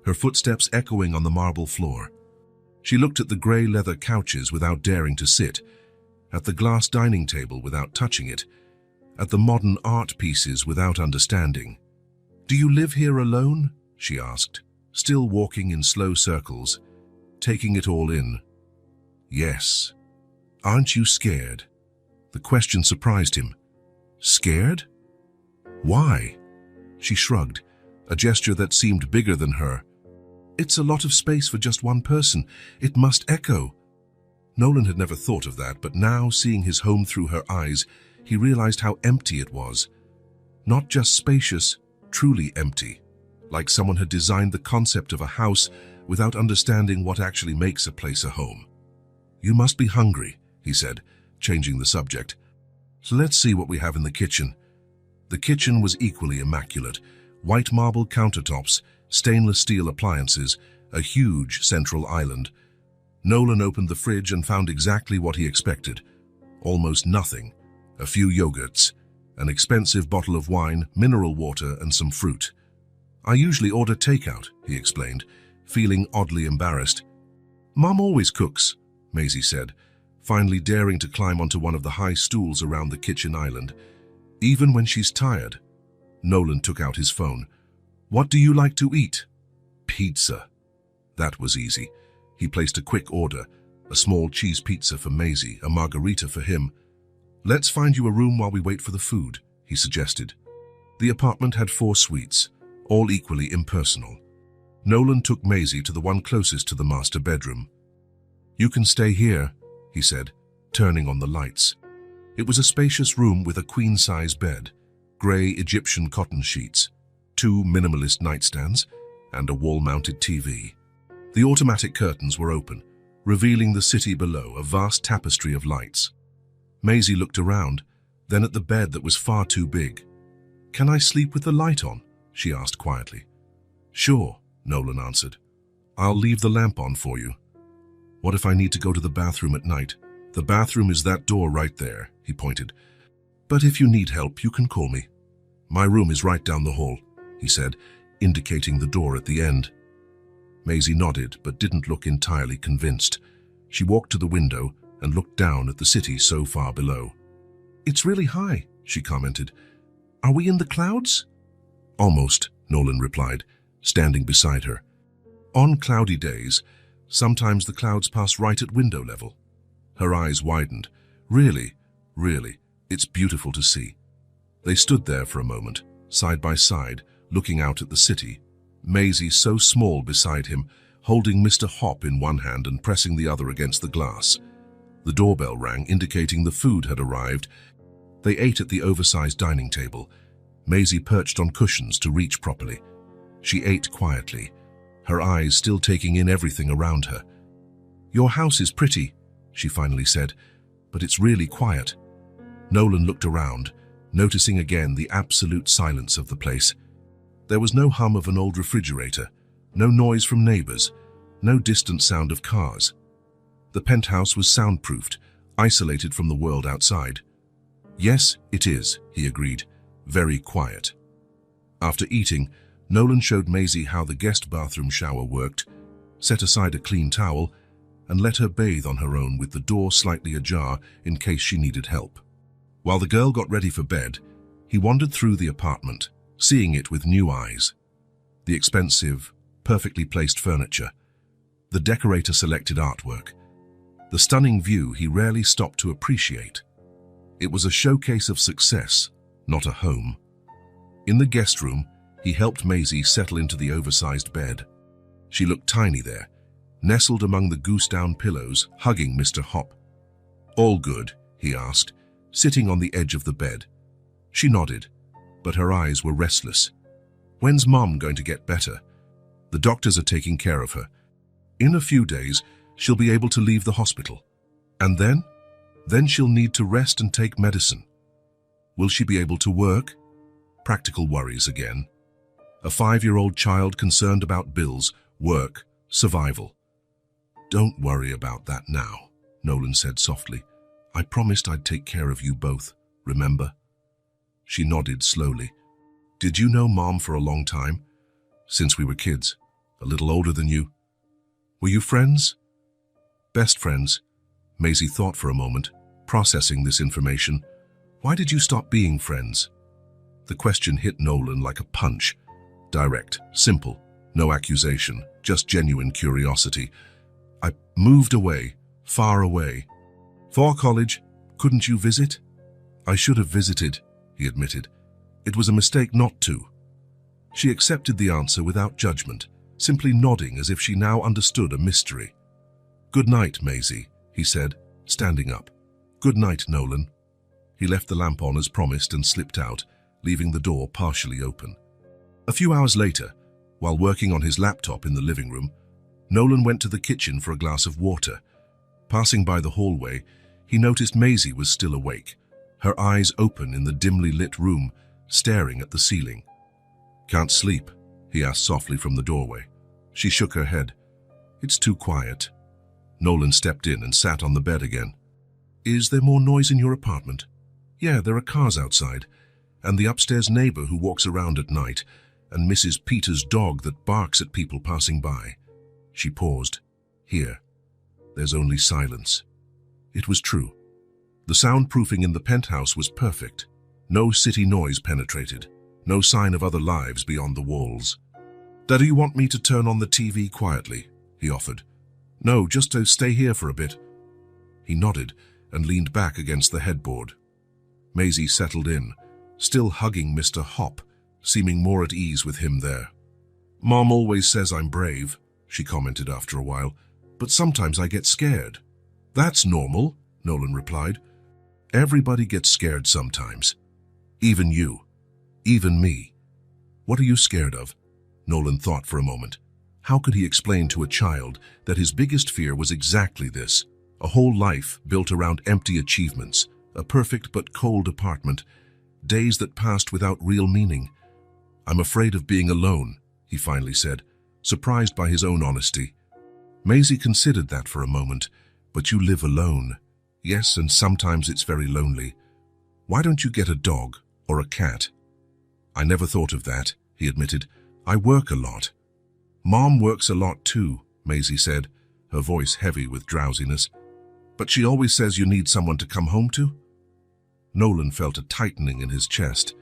her footsteps echoing on the marble floor. She looked at the gray leather couches without daring to sit, at the glass dining table without touching it, at the modern art pieces without understanding. "Do you live here alone?" she asked, still walking in slow circles, taking it all in. "Yes." "Aren't you scared?" The question surprised him. "Scared? Why?" She shrugged, a gesture that seemed bigger than her. It's a lot of space for just one person. It must echo. Nolan had never thought of that, but now, seeing his home through her eyes, he realized how empty it was. Not just spacious, truly empty. Like someone had designed the concept of a house without understanding what actually makes a place a home. "You must be hungry," he said, changing the subject. "So let's see what we have in the kitchen." The kitchen was equally immaculate. White marble countertops, stainless steel appliances, a huge central island. Nolan opened the fridge and found exactly what he expected. Almost nothing. A few yogurts, an expensive bottle of wine, mineral water, and some fruit. "I usually order takeout," he explained, feeling oddly embarrassed. "Mom always cooks," Maisie said, finally daring to climb onto one of the high stools around the kitchen island. "Even when she's tired." Nolan took out his phone. "What do you like to eat?" "Pizza." That was easy. He placed a quick order, a small cheese pizza for Maisie, a margarita for him. "Let's find you a room while we wait for the food," he suggested. The apartment had 4 suites, all equally impersonal. Nolan took Maisie to the one closest to the master bedroom. "You can stay here," he said, turning on the lights. It was a spacious room with a queen-size bed, grey Egyptian cotton sheets, 2 minimalist nightstands, and a wall-mounted TV. The automatic curtains were open, revealing the city below, a vast tapestry of lights. Maisie looked around, then at the bed that was far too big. "Can I sleep with the light on?" she asked quietly. "Sure," Nolan answered. "I'll leave the lamp on for you." "What if I need to go to the bathroom at night?" "The bathroom is that door right there," he pointed. "But if you need help, you can call me." "My room is right down the hall," he said, indicating the door at the end. Maisie nodded, but didn't look entirely convinced. She walked to the window and looked down at the city so far below. "It's really high," she commented. "Are we in the clouds?" "Almost," Nolan replied, standing beside her. "On cloudy days, sometimes the clouds pass right at window level." Her eyes widened. "Really, really, it's beautiful to see." They stood there for a moment, side by side, looking out at the city. Maisie so small beside him, holding Mr. Hop in one hand and pressing the other against the glass. The doorbell rang, indicating the food had arrived. They ate at the oversized dining table. Maisie perched on cushions to reach properly. She ate quietly, her eyes still taking in everything around her. "Your house is pretty," she finally said, "but it's really quiet." Nolan looked around, noticing again the absolute silence of the place. There was no hum of an old refrigerator, no noise from neighbors, no distant sound of cars. The penthouse was soundproofed, isolated from the world outside. "Yes, it is," he agreed, "very quiet." After eating, Nolan showed Maisie how the guest bathroom shower worked, set aside a clean towel, and let her bathe on her own with the door slightly ajar in case she needed help. While the girl got ready for bed, he wandered through the apartment, seeing it with new eyes. The expensive, perfectly placed furniture, the decorator-selected artwork, the stunning view he rarely stopped to appreciate. It was a showcase of success, not a home. In the guest room, he helped Maisie settle into the oversized bed. She looked tiny there, nestled among the goose-down pillows, hugging Mr. Hop. "All good?" he asked, sitting on the edge of the bed. She nodded, but her eyes were restless. "When's Mom going to get better?" "The doctors are taking care of her. In a few days, she'll be able to leave the hospital. And then? Then she'll need to rest and take medicine." "Will she be able to work?" Practical worries again. A 5-year-old child concerned about bills, work, survival. "Don't worry about that now," Nolan said softly. "I promised I'd take care of you both, remember?" She nodded slowly. "Did you know Mom for a long time?" "Since we were kids, a little older than you." "Were you friends?" "Best friends." Maisie thought for a moment, processing this information. "Why did you stop being friends?" The question hit Nolan like a punch. Direct, simple, no accusation, just genuine curiosity. "I moved away, far away." "For college, couldn't you visit?" "I should have visited," he admitted. "It was a mistake not to." She accepted the answer without judgment. simply nodding as if she now understood a mystery. "Good night, Maisie," he said, standing up. "Good night, Nolan." He left the lamp on as promised and slipped out, leaving the door partially open. A few hours later, while working on his laptop in the living room, Nolan went to the kitchen for a glass of water. Passing by the hallway, he noticed Maisie was still awake, her eyes open in the dimly lit room, staring at the ceiling. "Can't sleep?" he asked softly from the doorway. She shook her head. "It's too quiet." Nolan stepped in and sat on the bed again. "Is there more noise in your apartment?" "Yeah, there are cars outside, and the upstairs neighbor who walks around at night, and Mrs. Peter's dog that barks at people passing by." She paused. "Here, there's only silence." It was true. The soundproofing in the penthouse was perfect. No city noise penetrated, no sign of other lives beyond the walls. "Do you want me to turn on the TV quietly?" he offered. "No, just to stay here for a bit." He nodded and leaned back against the headboard. Maisie settled in, still hugging Mr. Hop, seeming more at ease with him there. "Mom always says I'm brave," she commented after a while, "but sometimes I get scared." "That's normal," Nolan replied. "Everybody gets scared sometimes. Even you. Even me." "What are you scared of?" Nolan thought for a moment. How could he explain to a child that his biggest fear was exactly this? A whole life built around empty achievements, a perfect but cold apartment, days that passed without real meaning. "I'm afraid of being alone," he finally said, surprised by his own honesty. Maisie considered that for a moment. "But you live alone." "Yes, and sometimes it's very lonely." "Why don't you get a dog or a cat?" "I never thought of that," he admitted. "I work a lot." "Mom works a lot too," Maisie said, her voice heavy with drowsiness. "But she always says you need someone to come home to?" Nolan felt a tightening in his chest.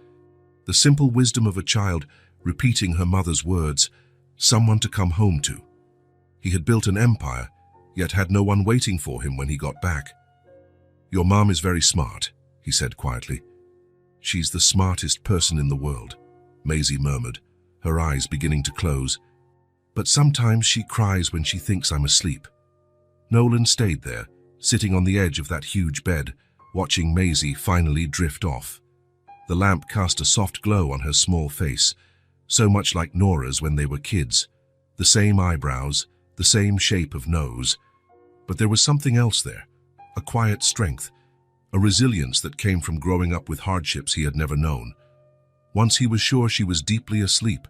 The simple wisdom of a child repeating her mother's words, someone to come home to. He had built an empire, yet had no one waiting for him when he got back. "Your mom is very smart," he said quietly. "She's the smartest person in the world," Maisie murmured, her eyes beginning to close. "But sometimes she cries when she thinks I'm asleep." Nolan stayed there, sitting on the edge of that huge bed, watching Maisie finally drift off. The lamp cast a soft glow on her small face, so much like Nora's when they were kids. The same eyebrows, the same shape of nose. But there was something else there, a quiet strength, a resilience that came from growing up with hardships he had never known. Once he was sure she was deeply asleep,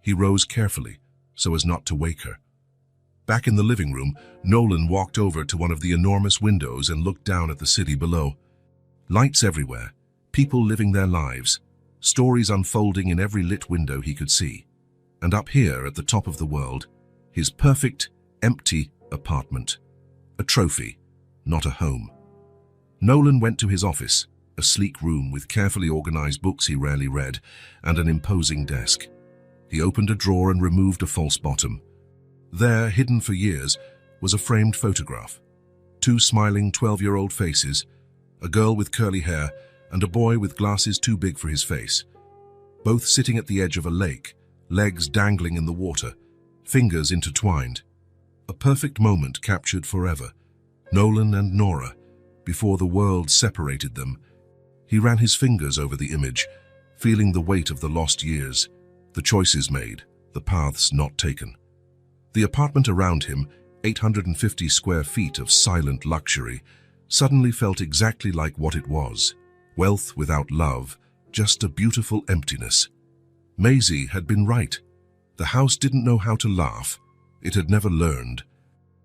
he rose carefully, so as not to wake her. Back in the living room, Nolan walked over to one of the enormous windows and looked down at the city below. Lights everywhere, people living their lives, stories unfolding in every lit window he could see. And up here at the top of the world, his perfect, empty apartment. A trophy, not a home. Nolan went to his office, a sleek room with carefully organized books he rarely read, and an imposing desk. He opened a drawer and removed a false bottom. There, hidden for years, was a framed photograph. Two smiling 12-year-old faces, a girl with curly hair and a boy with glasses too big for his face. Both sitting at the edge of a lake, legs dangling in the water, fingers intertwined. A perfect moment captured forever. Nolan and Nora, before the world separated them. He ran his fingers over the image, feeling the weight of the lost years, the choices made, the paths not taken. The apartment around him, 850 square feet of silent luxury, suddenly felt exactly like what it was. Wealth without love, just a beautiful emptiness. Maisie had been right. The house didn't know how to laugh. It had never learned.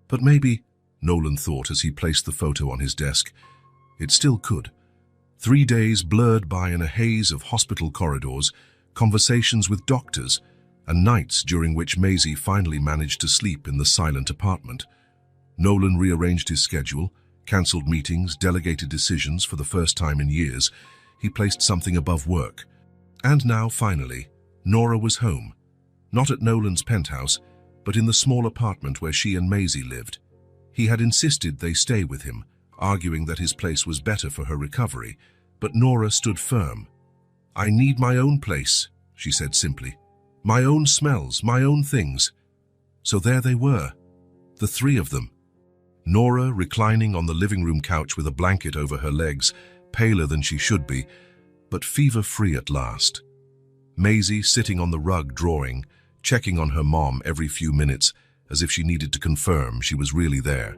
But maybe, Nolan thought as he placed the photo on his desk, it still could. 3 days blurred by in a haze of hospital corridors, conversations with doctors, and nights during which Maisie finally managed to sleep in the silent apartment. Nolan rearranged his schedule, cancelled meetings, delegated decisions for the first time in years. He placed something above work. And now, finally, Nora was home. Not at Nolan's penthouse, but in the small apartment where she and Maisie lived. He had insisted they stay with him, arguing that his place was better for her recovery, but Nora stood firm. "I need my own place," she said simply. "My own smells, my own things." So there they were, the three of them. Nora reclining on the living room couch with a blanket over her legs, paler than she should be, but fever-free at last. Maisie sitting on the rug drawing, checking on her mom every few minutes as if she needed to confirm she was really there.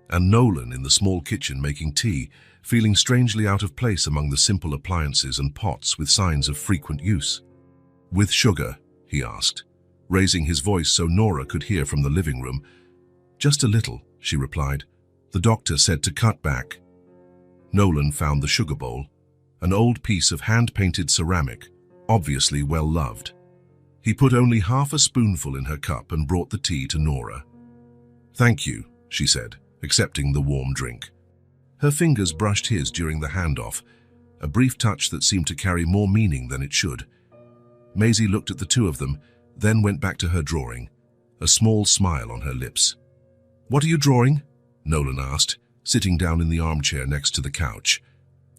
And Nolan in the small kitchen making tea, feeling strangely out of place among the simple appliances and pots with signs of frequent use. "With sugar?" he asked, raising his voice so Nora could hear from the living room. "Just a little," she replied. "The doctor said to cut back." Nolan found the sugar bowl, an old piece of hand-painted ceramic, obviously well-loved. He put only half a spoonful in her cup and brought the tea to Nora. "Thank you," she said, accepting the warm drink. Her fingers brushed his during the handoff, a brief touch that seemed to carry more meaning than it should. Maisie looked at the two of them, then went back to her drawing, a small smile on her lips. "What are you drawing?" Nolan asked, sitting down in the armchair next to the couch.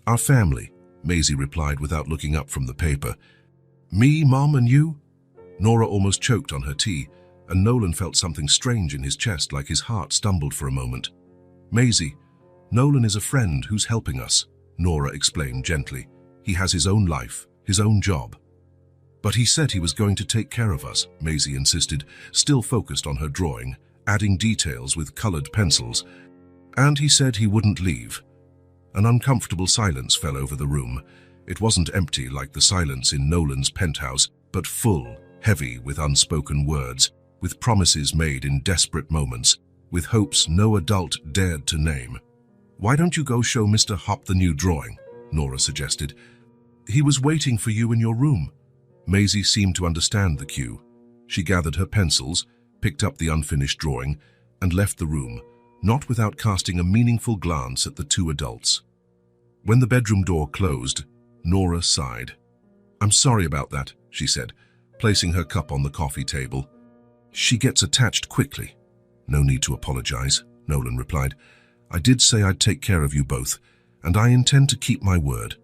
"Our family," Maisie replied without looking up from the paper. "Me, Mom, and you?" Nora almost choked on her tea, and Nolan felt something strange in his chest, like his heart stumbled for a moment. "Maisie, Nolan is a friend who's helping us," Nora explained gently. "He has his own life, his own job." "But he said he was going to take care of us," Maisie insisted, still focused on her drawing, adding details with colored pencils. "And he said he wouldn't leave." An uncomfortable silence fell over the room. It wasn't empty like the silence in Nolan's penthouse, but full, heavy with unspoken words, with promises made in desperate moments, with hopes no adult dared to name. "Why don't you go show Mr. Hop the new drawing?" Nora suggested. "He was waiting for you in your room." Maisie seemed to understand the cue. She gathered her pencils, picked up the unfinished drawing, and left the room, not without casting a meaningful glance at the two adults. When the bedroom door closed, Nora sighed. "I'm sorry about that," she said, placing her cup on the coffee table. "She gets attached quickly." "No need to apologize," Nolan replied. "I did say I'd take care of you both, and I intend to keep my word."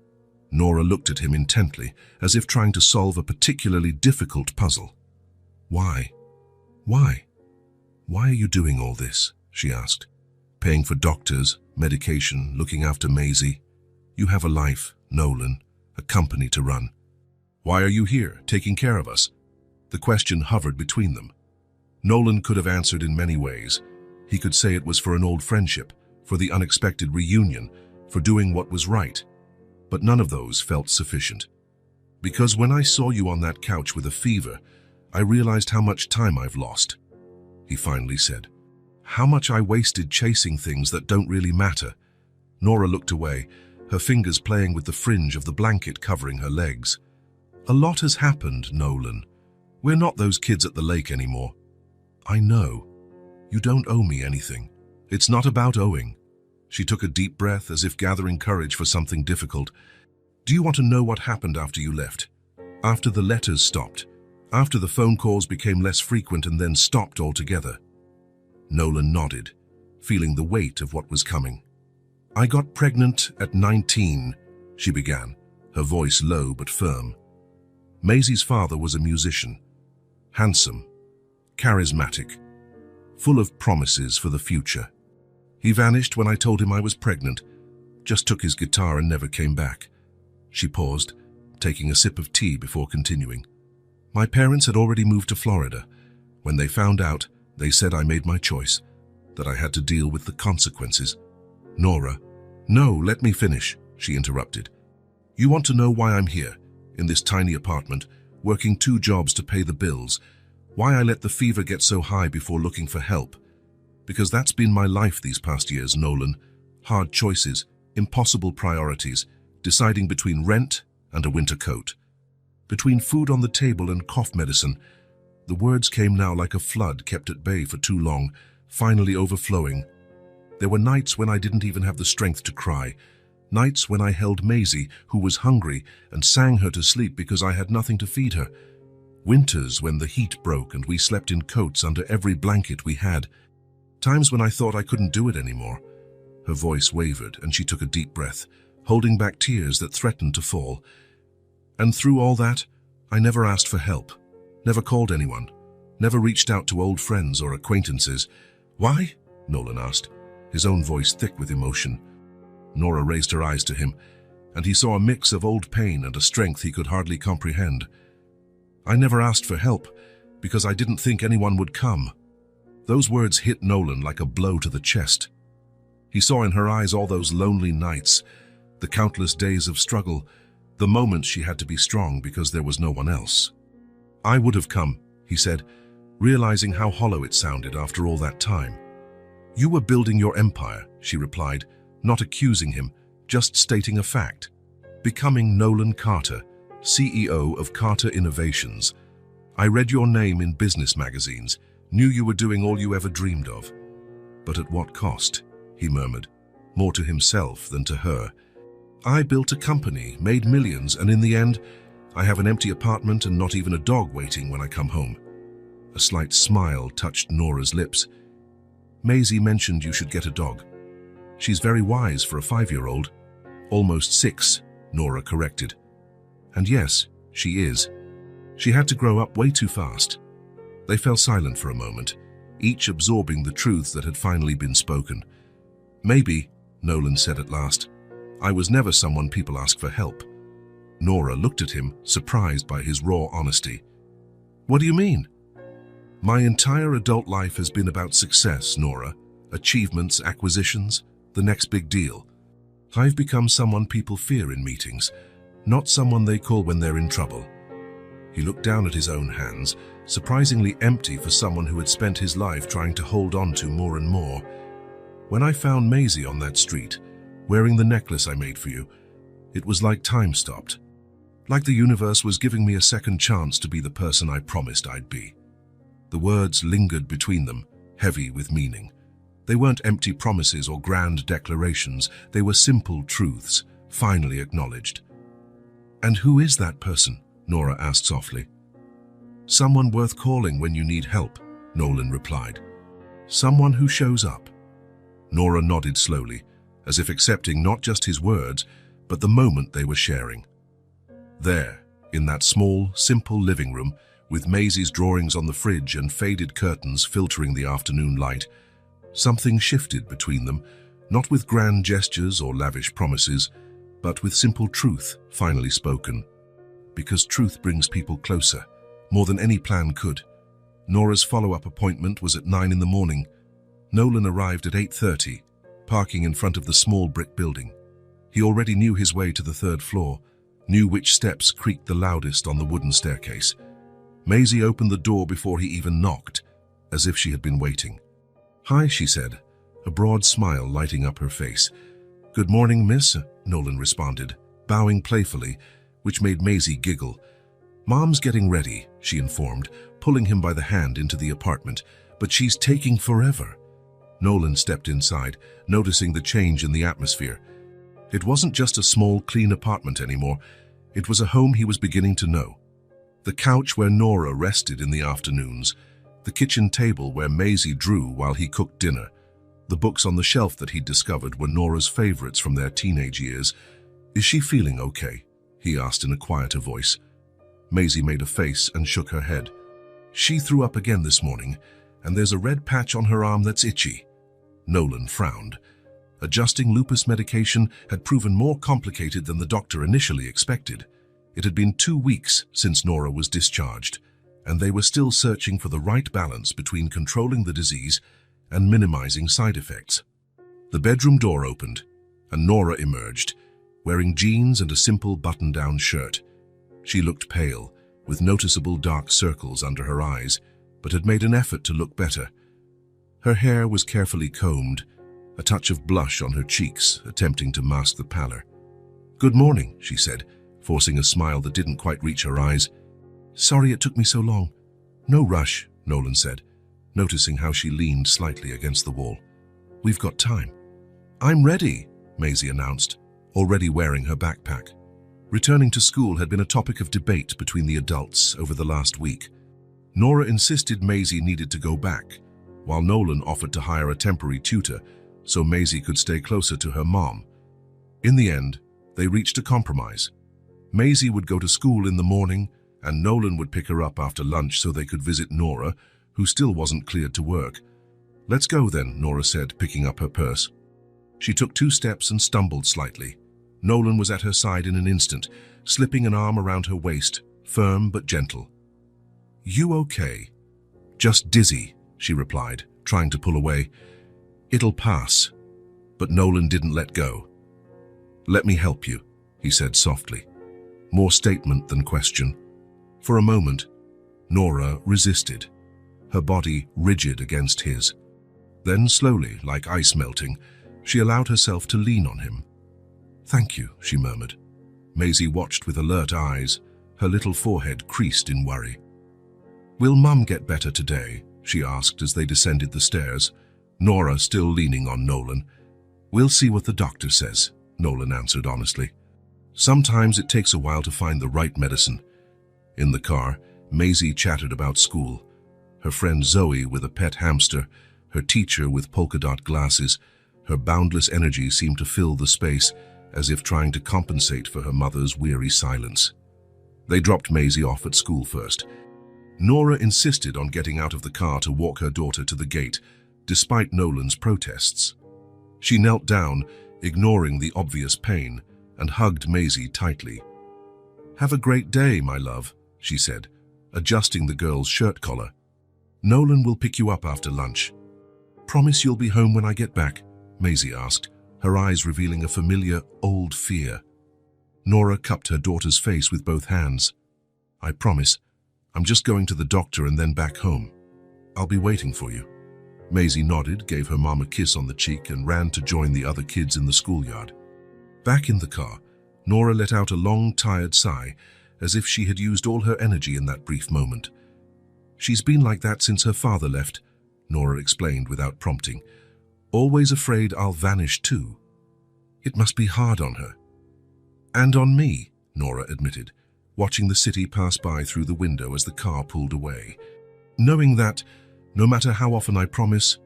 Nora looked at him intently, as if trying to solve a particularly difficult puzzle. "Why? Why? Why are you doing all this?" she asked. "Paying for doctors, medication, looking after Maisie. You have a life, Nolan, a company to run. Why are you here, taking care of us?" The question hovered between them. Nolan could have answered in many ways. He could say it was for an old friendship, for the unexpected reunion, for doing what was right. But none of those felt sufficient. "Because when I saw you on that couch with a fever, I realized how much time I've lost," he finally said. "How much I wasted chasing things that don't really matter." Nora looked away, her fingers playing with the fringe of the blanket covering her legs. "A lot has happened, Nolan. We're not those kids at the lake anymore." "I know. You don't owe me anything. It's not about owing." She took a deep breath as if gathering courage for something difficult. "Do you want to know what happened after you left? After the letters stopped? After the phone calls became less frequent and then stopped altogether?" Nolan nodded, feeling the weight of what was coming. "I got pregnant at 19, she began, her voice low but firm. Maisie's father was a musician, handsome, charismatic, full of promises for the future. He vanished when I told him I was pregnant, just took his guitar and never came back." She paused, taking a sip of tea before continuing. "My parents had already moved to Florida. When they found out, they said I made my choice, that I had to deal with the consequences." "Nora, no, let me finish," she interrupted. "You want to know why I'm here, in this tiny apartment, working 2 jobs to pay the bills, why I let the fever get so high before looking for help? Because that's been my life these past years, Nolan. Hard choices, impossible priorities, deciding between rent and a winter coat. Between food on the table and cough medicine. The words came now like a flood kept at bay for too long, finally overflowing. There were nights when I didn't even have the strength to cry. Nights when I held Maisie, who was hungry, and sang her to sleep because I had nothing to feed her. Winters when the heat broke and we slept in coats under every blanket we had. Times when I thought I couldn't do it anymore." Her voice wavered and she took a deep breath, holding back tears that threatened to fall. "And through all that, I never asked for help, never called anyone. Never reached out to old friends or acquaintances. Why? Nolan asked, his own voice thick with emotion. Nora raised her eyes to him, and he saw a mix of old pain and a strength he could hardly comprehend. I never asked for help, because I didn't think anyone would come. Those words hit Nolan like a blow to the chest. He saw in her eyes all those lonely nights, the countless days of struggle, the moments she had to be strong because there was no one else. I would have come, he said, realizing how hollow it sounded after all that time. You were building your empire, she replied, not accusing him, just stating a fact. Becoming Nolan Carter, CEO of Carter Innovations. I read your name in business magazines, knew you were doing all you ever dreamed of. But at what cost? He murmured, more to himself than to her. I built a company, made millions, and in the end, I have an empty apartment and not even a dog waiting when I come home. A slight smile touched Nora's lips. Maisie mentioned you should get a dog. She's very wise for a 5-year-old. Almost 6, Nora corrected. And yes, she is. She had to grow up way too fast. They fell silent for a moment, each absorbing the truth that had finally been spoken. Maybe, Nolan said at last, I was never someone people ask for help. Nora looked at him, surprised by his raw honesty. What do you mean? My entire adult life has been about success, Nora. Achievements, acquisitions, the next big deal. I've become someone people fear in meetings, not someone they call when they're in trouble. He looked down at his own hands, surprisingly empty for someone who had spent his life trying to hold on to more and more. When I found Maisie on that street, wearing the necklace I made for you, it was like time stopped. Like the universe was giving me a second chance to be the person I promised I'd be. The words lingered between them, heavy with meaning. They weren't empty promises or grand declarations, they were simple truths, finally acknowledged. And who is that person? Nora asked softly. Someone worth calling when you need help, Nolan replied. Someone who shows up. Nora nodded slowly, as if accepting not just his words, but the moment they were sharing. There, in that small, simple living room, with Maisie's drawings on the fridge and faded curtains filtering the afternoon light, something shifted between them, not with grand gestures or lavish promises, but with simple truth finally spoken. Because truth brings people closer, more than any plan could. Nora's follow-up appointment was at 9 in the morning. Nolan arrived at 8:30, parking in front of the small brick building. He already knew his way to the 3rd floor, knew which steps creaked the loudest on the wooden staircase. Maisie opened the door before he even knocked, as if she had been waiting. Hi, she said, a broad smile lighting up her face. Good morning, miss, Nolan responded, bowing playfully, which made Maisie giggle. Mom's getting ready, she informed, pulling him by the hand into the apartment, but she's taking forever. Nolan stepped inside, noticing the change in the atmosphere. It wasn't just a small, clean apartment anymore. It was a home he was beginning to know. The couch where Nora rested in the afternoons, the kitchen table where Maisie drew while he cooked dinner. The books on the shelf that he'd discovered were Nora's favorites from their teenage years. Is she feeling okay? He asked in a quieter voice. Maisie made a face and shook her head. She threw up again this morning, and there's a red patch on her arm that's itchy. Nolan frowned. Adjusting lupus medication had proven more complicated than the doctor initially expected. It had been 2 weeks since Nora was discharged, and they were still searching for the right balance between controlling the disease and minimizing side effects. The bedroom door opened, and Nora emerged, wearing jeans and a simple button-down shirt. She looked pale, with noticeable dark circles under her eyes, but had made an effort to look better. Her hair was carefully combed, a touch of blush on her cheeks, attempting to mask the pallor. Good morning, she said, forcing a smile that didn't quite reach her eyes. Sorry it took me so long. No rush, Nolan said, noticing how she leaned slightly against the wall. We've got time. I'm ready, Maisie announced, already wearing her backpack. Returning to school had been a topic of debate between the adults over the last week. Nora insisted Maisie needed to go back, while Nolan offered to hire a temporary tutor so Maisie could stay closer to her mom. In the end, they reached a compromise. Maisie would go to school in the morning, and Nolan would pick her up after lunch so they could visit Nora, who still wasn't cleared to work. "Let's go then," Nora said, picking up her purse. She took 2 steps and stumbled slightly. Nolan was at her side in an instant, slipping an arm around her waist, firm but gentle. "You okay?" "Just dizzy," she replied, trying to pull away. "It'll pass." But Nolan didn't let go. "Let me help you," he said softly, more statement than question. For a moment, Nora resisted, her body rigid against his. Then slowly, like ice melting, she allowed herself to lean on him. "Thank you," she murmured. Maisie watched with alert eyes, her little forehead creased in worry. "Will Mum get better today?" she asked as they descended the stairs, Nora still leaning on Nolan. "We'll see what the doctor says," Nolan answered honestly. "Sometimes it takes a while to find the right medicine." In the car, Maisie chattered about school. Her friend Zoe with a pet hamster, her teacher with polka-dot glasses. Her boundless energy seemed to fill the space, as if trying to compensate for her mother's weary silence. They dropped Maisie off at school first. Nora insisted on getting out of the car to walk her daughter to the gate, despite Nolan's protests. She knelt down, ignoring the obvious pain, and hugged Maisie tightly. "Have a great day, my love," she said, adjusting the girl's shirt collar. "Nolan will pick you up after lunch." "Promise you'll be home when I get back?" Maisie asked, her eyes revealing a familiar, old fear. Nora cupped her daughter's face with both hands. "I promise. I'm just going to the doctor and then back home. I'll be waiting for you." Maisie nodded, gave her mom a kiss on the cheek, and ran to join the other kids in the schoolyard. Back in the car, Nora let out a long, tired sigh, as if she had used all her energy in that brief moment. "She's been like that since her father left," Nora explained without prompting. "Always afraid I'll vanish too. It must be hard on her." "And on me," Nora admitted, watching the city pass by through the window as the car pulled away. Knowing that, no matter how often I promise,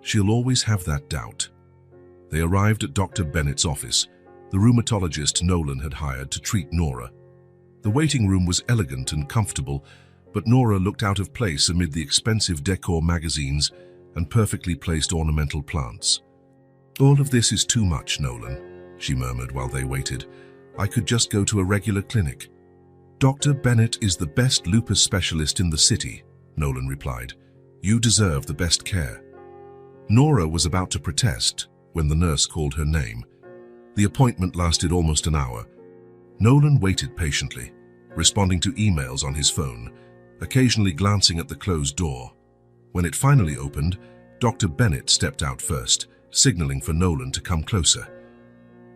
she'll always have that doubt. They arrived at Dr. Bennett's office, the rheumatologist Nolan had hired to treat Nora. The waiting room was elegant and comfortable, but Nora looked out of place amid the expensive decor magazines and perfectly placed ornamental plants. "All of this is too much, Nolan," she murmured while they waited. "I could just go to a regular clinic." "Dr. Bennett is the best lupus specialist in the city," Nolan replied. "You deserve the best care." Nora was about to protest when the nurse called her name. The appointment lasted almost an hour. Nolan waited patiently, responding to emails on his phone, occasionally glancing at the closed door. When it finally opened, Dr. Bennett stepped out first, signaling for Nolan to come closer.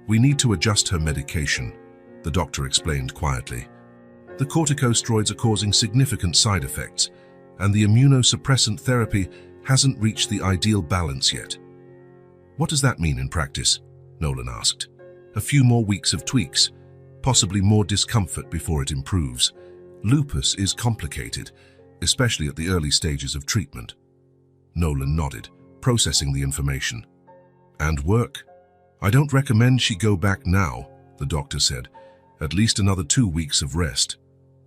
"We need to adjust her medication," the doctor explained quietly. "The corticosteroids are causing significant side effects, and the immunosuppressant therapy hasn't reached the ideal balance yet." "What does that mean in practice?" Nolan asked. "A few more weeks of tweaks, possibly more discomfort before it improves. Lupus is complicated, especially at the early stages of treatment." Nolan nodded, processing the information. "And work? I don't recommend she go back now," the doctor said. "At least another 2 weeks of rest."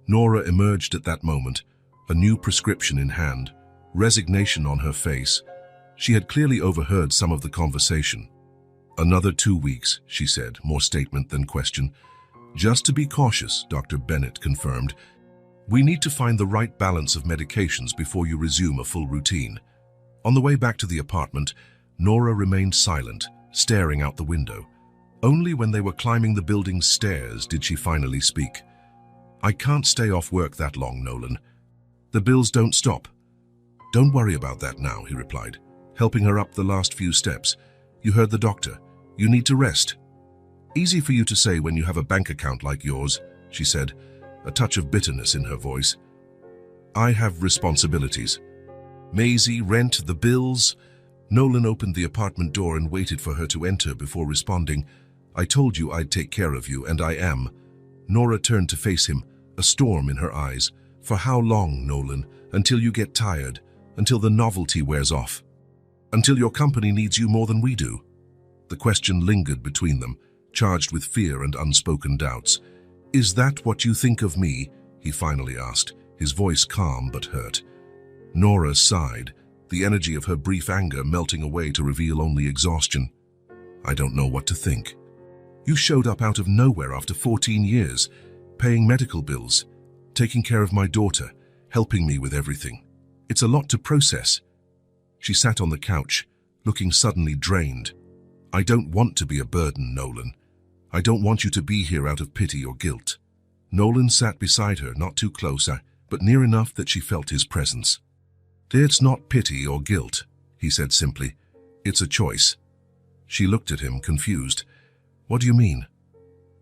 Nora emerged at that moment, a new prescription in hand, resignation on her face. She had clearly overheard some of the conversation. "Another 2 weeks," she said, more statement than question. "Just to be cautious," Dr. Bennett confirmed. "We need to find the right balance of medications before you resume a full routine." On the way back to the apartment, Nora remained silent, staring out the window. Only when they were climbing the building's stairs did she finally speak. "I can't stay off work that long, Nolan. The bills don't stop." "Don't worry about that now," he replied, helping her up the last few steps. "You heard the doctor. You need to rest." "Easy for you to say when you have a bank account like yours," she said, a touch of bitterness in her voice. "I have responsibilities. Maisie, rent, the bills." Nolan opened the apartment door and waited for her to enter before responding. "I told you I'd take care of you, and I am." Nora turned to face him, a storm in her eyes. "For how long, Nolan? Until you get tired? Until the novelty wears off? Until your company needs you more than we do?" The question lingered between them, charged with fear and unspoken doubts. "Is that what you think of me?" he finally asked, his voice calm but hurt. Nora sighed, the energy of her brief anger melting away to reveal only exhaustion. I don't know what to think. You showed up out of nowhere after 14 years, paying medical bills, taking care of my daughter, helping me with everything. It's a lot to process. She sat on the couch, looking suddenly drained. I don't want to be a burden, Nolan. I don't want you to be here out of pity or guilt. Nolan sat beside her, not too close, but near enough that she felt his presence. It's not pity or guilt, he said simply. It's a choice. She looked at him, confused. What do you mean?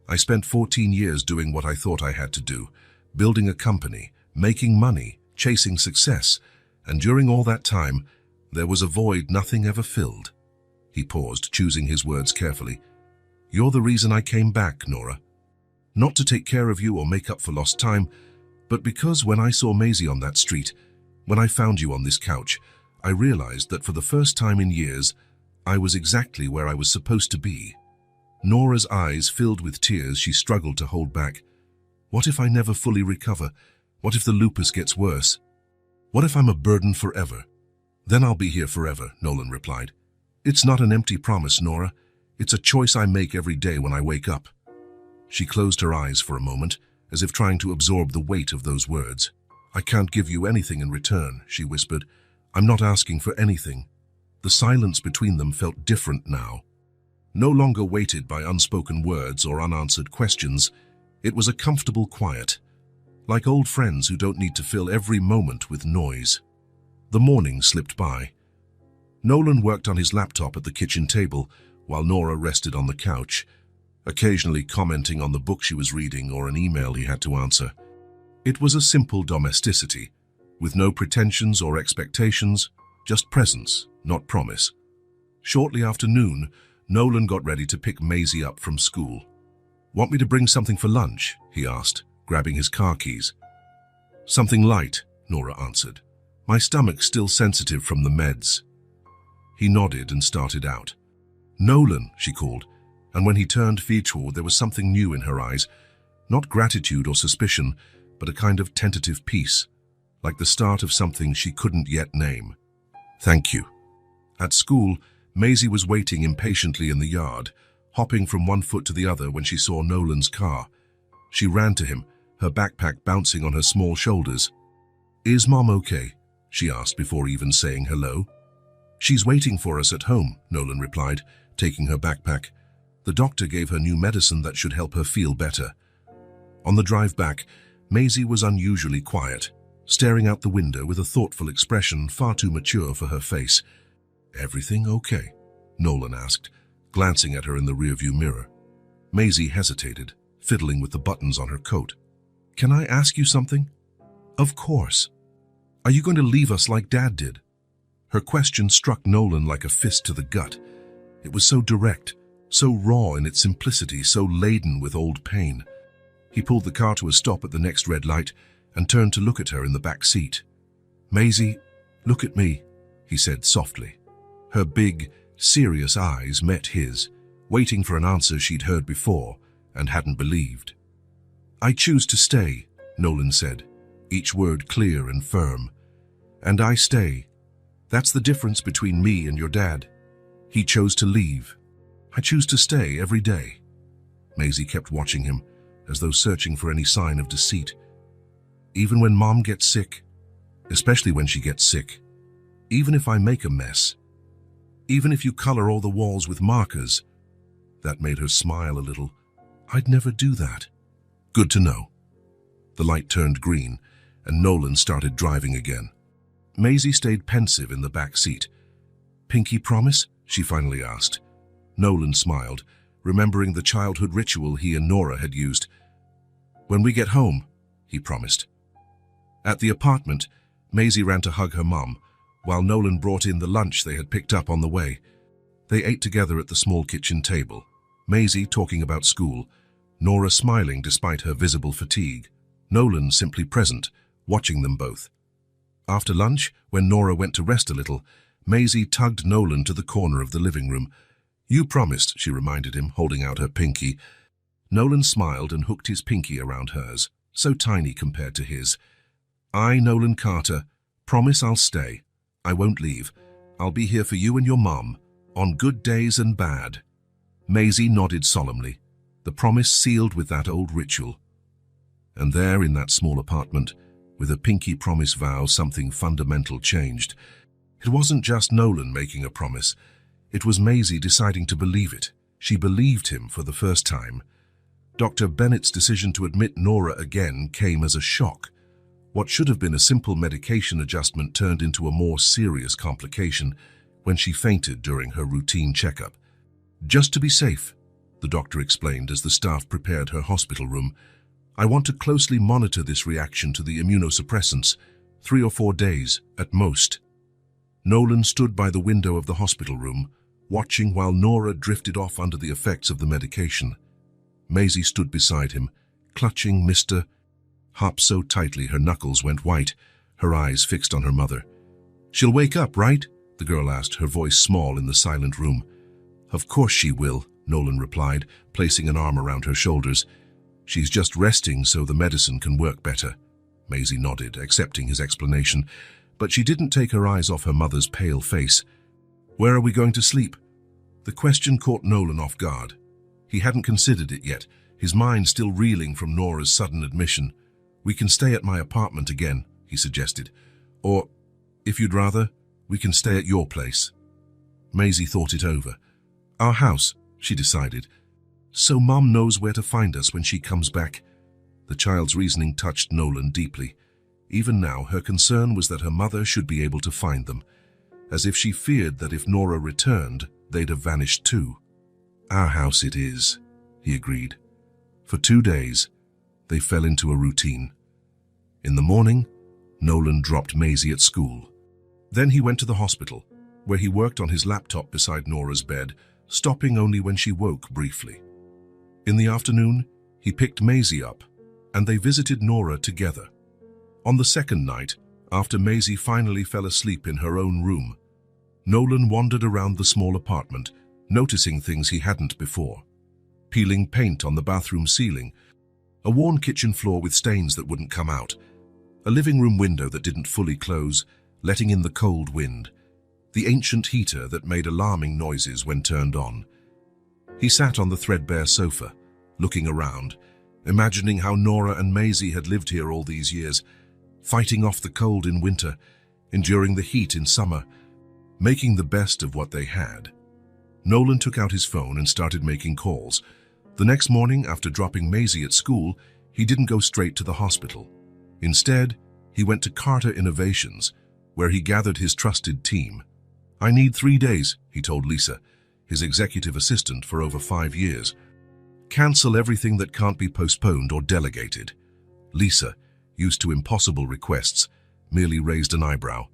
I spent 14 years doing what I thought I had to do, building a company, making money, chasing success, and during all that time, there was a void nothing ever filled. He paused, choosing his words carefully. You're the reason I came back, Nora. Not to take care of you or make up for lost time, but because when I saw Maisie on that street, when I found you on this couch, I realized that for the first time in years, I was exactly where I was supposed to be. Nora's eyes filled with tears she struggled to hold back. What if I never fully recover? What if the lupus gets worse? What if I'm a burden forever? Then I'll be here forever, Nolan replied. It's not an empty promise, Nora. It's a choice I make every day when I wake up. She closed her eyes for a moment, as if trying to absorb the weight of those words. I can't give you anything in return, she whispered. I'm not asking for anything. The silence between them felt different now. No longer weighted by unspoken words or unanswered questions, it was a comfortable quiet, like old friends who don't need to fill every moment with noise. The morning slipped by. Nolan worked on his laptop at the kitchen table, while Nora rested on the couch, occasionally commenting on the book she was reading or an email he had to answer. It was a simple domesticity, with no pretensions or expectations, just presence, not promise. Shortly after noon, Nolan got ready to pick Maisie up from school. Want me to bring something for lunch? He asked, grabbing his car keys. Something light, Nora answered. My stomach's still sensitive from the meds. He nodded and started out. Nolan, she called, and when he turned featured, there was something new in her eyes. Not gratitude or suspicion, but a kind of tentative peace, like the start of something she couldn't yet name. Thank you. At school, Maisie was waiting impatiently in the yard, hopping from one foot to the other when she saw Nolan's car. She ran to him, her backpack bouncing on her small shoulders. Is Mom okay? She asked before even saying hello. She's waiting for us at home, Nolan replied, taking her backpack. The doctor gave her new medicine that should help her feel better. On the drive back, Maisie was unusually quiet, staring out the window with a thoughtful expression far too mature for her face. Everything okay? Nolan asked, glancing at her in the rearview mirror. Maisie hesitated, fiddling with the buttons on her coat. Can I ask you something? Of course. Are you going to leave us like Dad did? Her question struck Nolan like a fist to the gut. It was so direct, so raw in its simplicity, so laden with old pain. He pulled the car to a stop at the next red light and turned to look at her in the back seat. Maisie, look at me, he said softly. Her big, serious eyes met his, waiting for an answer she'd heard before and hadn't believed. I choose to stay, Nolan said, each word clear and firm. And I stay. That's the difference between me and your dad. He chose to leave. I choose to stay every day. Maisie kept watching him, as though searching for any sign of deceit. Even when Mom gets sick, especially when she gets sick, even if I make a mess, even if you color all the walls with markers. That made her smile a little. I'd never do that. Good to know. The light turned green, and Nolan started driving again. Maisie stayed pensive in the back seat. Pinky promise? She finally asked. Nolan smiled, remembering the childhood ritual he and Nora had used. When we get home, he promised. At the apartment, Maisie ran to hug her mum, while Nolan brought in the lunch they had picked up on the way. They ate together at the small kitchen table, Maisie talking about school, Nora smiling despite her visible fatigue, Nolan simply present, watching them both. After lunch, when Nora went to rest a little, Maisie tugged Nolan to the corner of the living room. You promised, she reminded him, holding out her pinky. Nolan smiled and hooked his pinky around hers. so tiny compared to his. I, Nolan Carter, promise I'll stay. I won't leave. I'll be here for you and your mom, on good days and bad. Maisie nodded solemnly, the promise sealed with that old ritual. And there, in that small apartment, with a pinky promise vow, something fundamental changed. It wasn't just Nolan making a promise. It was Maisie deciding to believe it. She believed him for the first time. Dr. Bennett's decision to admit Nora again came as a shock. What should have been a simple medication adjustment turned into a more serious complication when she fainted during her routine checkup. Just to be safe, the doctor explained as the staff prepared her hospital room, I want to closely monitor this reaction to the immunosuppressants, 3 or 4 days at most. Nolan stood by the window of the hospital room, watching while Nora drifted off under the effects of the medication. Maisie stood beside him, clutching Mr. Hop so tightly her knuckles went white, her eyes fixed on her mother. She'll wake up, right? The girl asked, her voice small in the silent room. Of course she will, Nolan replied, placing an arm around her shoulders. She's just resting so the medicine can work better. Maisie nodded, accepting his explanation, but she didn't take her eyes off her mother's pale face. Where are we going to sleep? The question caught Nolan off guard. He hadn't considered it yet, his mind still reeling from Nora's sudden admission. We can stay at my apartment again, he suggested. Or, if you'd rather, we can stay at your place. Maisie thought it over. Our house, she decided. So Mom knows where to find us when she comes back. The child's reasoning touched Nolan deeply. Even now, her concern was that her mother should be able to find them, as if she feared that if Nora returned, they'd have vanished too. Our house it is, he agreed. For 2 days, they fell into a routine. In the morning, Nolan dropped Maisie at school. Then he went to the hospital, where he worked on his laptop beside Nora's bed, stopping only when she woke briefly. In the afternoon, he picked Maisie up, and they visited Nora together. On the second night, after Maisie finally fell asleep in her own room, Nolan wandered around the small apartment, noticing things he hadn't before. Peeling paint on the bathroom ceiling, a worn kitchen floor with stains that wouldn't come out, a living room window that didn't fully close, letting in the cold wind, the ancient heater that made alarming noises when turned on. He sat on the threadbare sofa, looking around, imagining how Nora and Maisie had lived here all these years, fighting off the cold in winter, enduring the heat in summer, making the best of what they had. Nolan took out his phone and started making calls. The next morning, after dropping Maisie at school, he didn't go straight to the hospital. Instead, he went to Carter Innovations, where he gathered his trusted team. I need 3 days, he told Lisa, his executive assistant for over 5 years. Cancel everything that can't be postponed or delegated. Lisa, used to impossible requests, merely raised an eyebrow,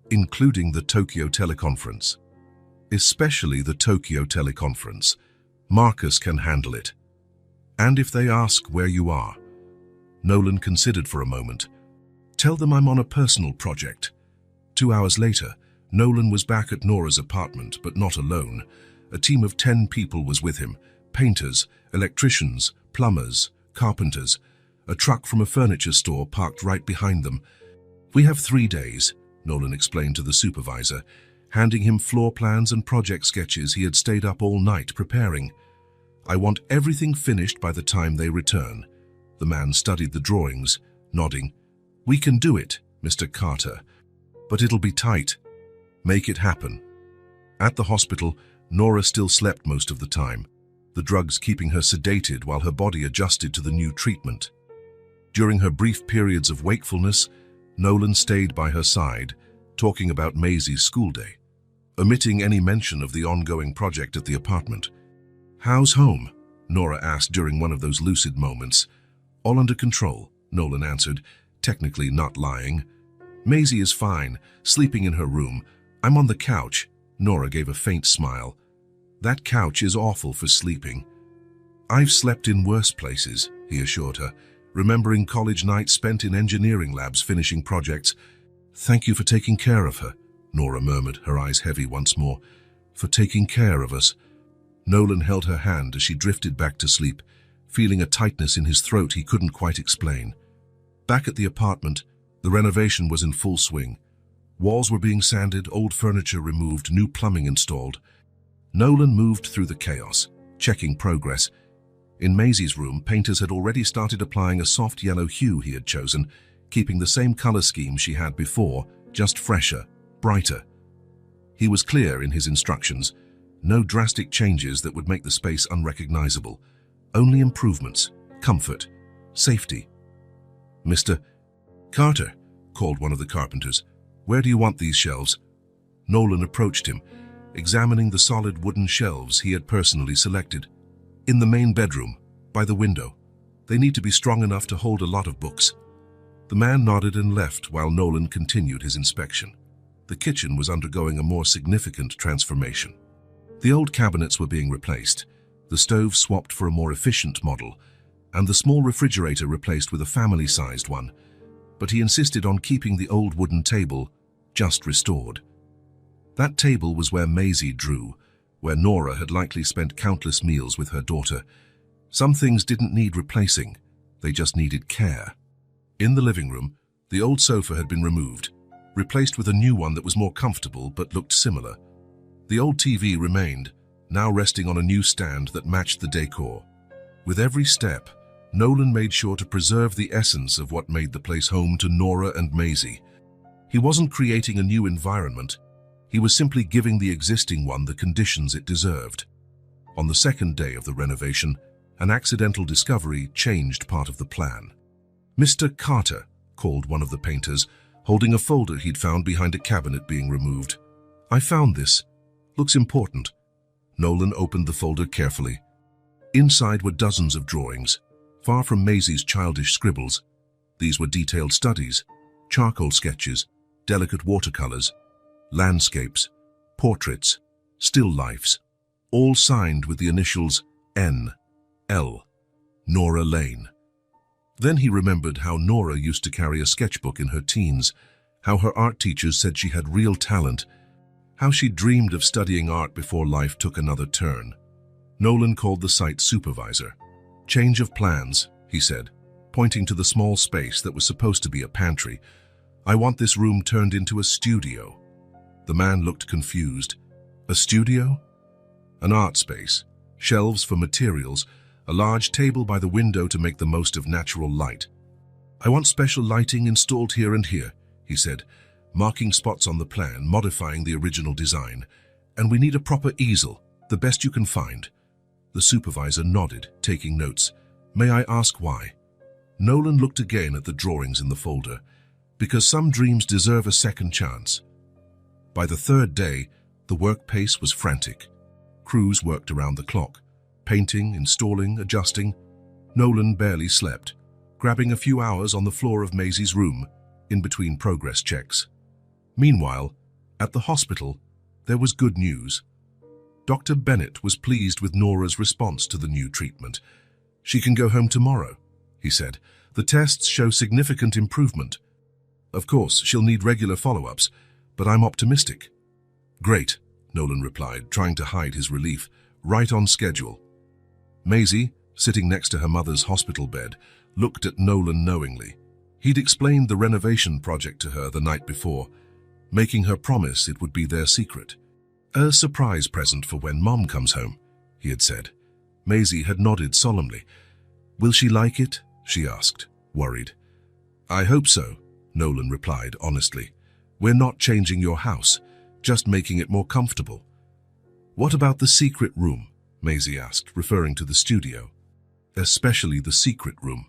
including the Tokyo teleconference. Especially the Tokyo teleconference. Marcus can handle it. And if they ask where you are? Nolan considered for a moment. Tell them I'm on a personal project. 2 hours later, Nolan was back at Nora's apartment, but not alone. A team of 10 people was with him. Painters, electricians, plumbers, carpenters. A truck from a furniture store parked right behind them. We have 3 days, Nolan explained to the supervisor, handing him floor plans and project sketches he had stayed up all night preparing. I want everything finished by the time they return. The man studied the drawings, nodding. We can do it, Mr. Carter, but it'll be tight. Make it happen. At the hospital, Nora still slept most of the time, the drugs keeping her sedated while her body adjusted to the new treatment. During her brief periods of wakefulness, Nolan stayed by her side, talking about Maisie's school day, omitting any mention of the ongoing project at the apartment. How's home? Nora asked during one of those lucid moments. All under control, Nolan answered, technically not lying. Maisie is fine, sleeping in her room. I'm on the couch. Nora gave a faint smile. That couch is awful for sleeping. I've slept in worse places, he assured her, remembering college nights spent in engineering labs finishing projects. Thank you for taking care of her, Nora murmured, her eyes heavy once more. For taking care of us. Nolan held her hand as she drifted back to sleep, feeling a tightness in his throat he couldn't quite explain. Back at the apartment, the renovation was in full swing. Walls were being sanded, old furniture removed, new plumbing installed. Nolan moved through the chaos, checking progress. In Maisie's room, painters had already started applying a soft yellow hue he had chosen, keeping the same color scheme she had before, just fresher, brighter. He was clear in his instructions. No drastic changes that would make the space unrecognizable. Only improvements, comfort, safety. "Mr. Carter," called one of the carpenters, "where do you want these shelves?" Nolan approached him, examining the solid wooden shelves he had personally selected. "In the main bedroom, by the window. They need to be strong enough to hold a lot of books." The man nodded and left while Nolan continued his inspection. The kitchen was undergoing a more significant transformation. The old cabinets were being replaced, the stove swapped for a more efficient model, and the small refrigerator replaced with a family-sized one. But he insisted on keeping the old wooden table, just restored. That table was where Maisie drew, where Nora had likely spent countless meals with her daughter. Some things didn't need replacing, they just needed care. In the living room, the old sofa had been removed, replaced with a new one that was more comfortable but looked similar. The old TV remained, now resting on a new stand that matched the decor. With every step, Nolan made sure to preserve the essence of what made the place home to Nora and Maisie. He wasn't creating a new environment, he was simply giving the existing one the conditions it deserved. On the second day of the renovation, an accidental discovery changed part of the plan. "Mr. Carter," called one of the painters, holding a folder he'd found behind a cabinet being removed. "I found this. Looks important." Nolan opened the folder carefully. Inside were dozens of drawings, far from Maisie's childish scribbles. These were detailed studies, charcoal sketches, delicate watercolors, landscapes, portraits, still lifes, all signed with the initials N.L. Nora Lane. Then he remembered how Nora used to carry a sketchbook in her teens, how her art teachers said she had real talent, how she dreamed of studying art before life took another turn. Nolan called the site supervisor. "Change of plans," he said, pointing to the small space that was supposed to be a pantry. "I want this room turned into a studio." The man looked confused. "A studio?" "An art space, shelves for materials, a large table by the window to make the most of natural light. I want special lighting installed here and here," he said, marking spots on the plan, modifying the original design. "And we need a proper easel, the best you can find." The supervisor nodded, taking notes. "May I ask why?" Nolan looked again at the drawings in the folder. "Because some dreams deserve a second chance." By the third day, the work pace was frantic. Crews worked around the clock, painting, installing, adjusting. Nolan barely slept, grabbing a few hours on the floor of Maisie's room, in between progress checks. Meanwhile, at the hospital, there was good news. Dr. Bennett was pleased with Nora's response to the new treatment. "She can go home tomorrow," he said. "The tests show significant improvement. Of course, she'll need regular follow-ups, but I'm optimistic." "Great," Nolan replied, trying to hide his relief. "Right on schedule." Maisie, sitting next to her mother's hospital bed, looked at Nolan knowingly. He'd explained the renovation project to her the night before, making her promise it would be their secret. "A surprise present for when Mom comes home," he had said. Maisie had nodded solemnly. "Will she like it?" she asked, worried. "I hope so," Nolan replied honestly. "We're not changing your house, just making it more comfortable." "What about the secret room?" Maisie asked, referring to the studio. "Especially the secret room."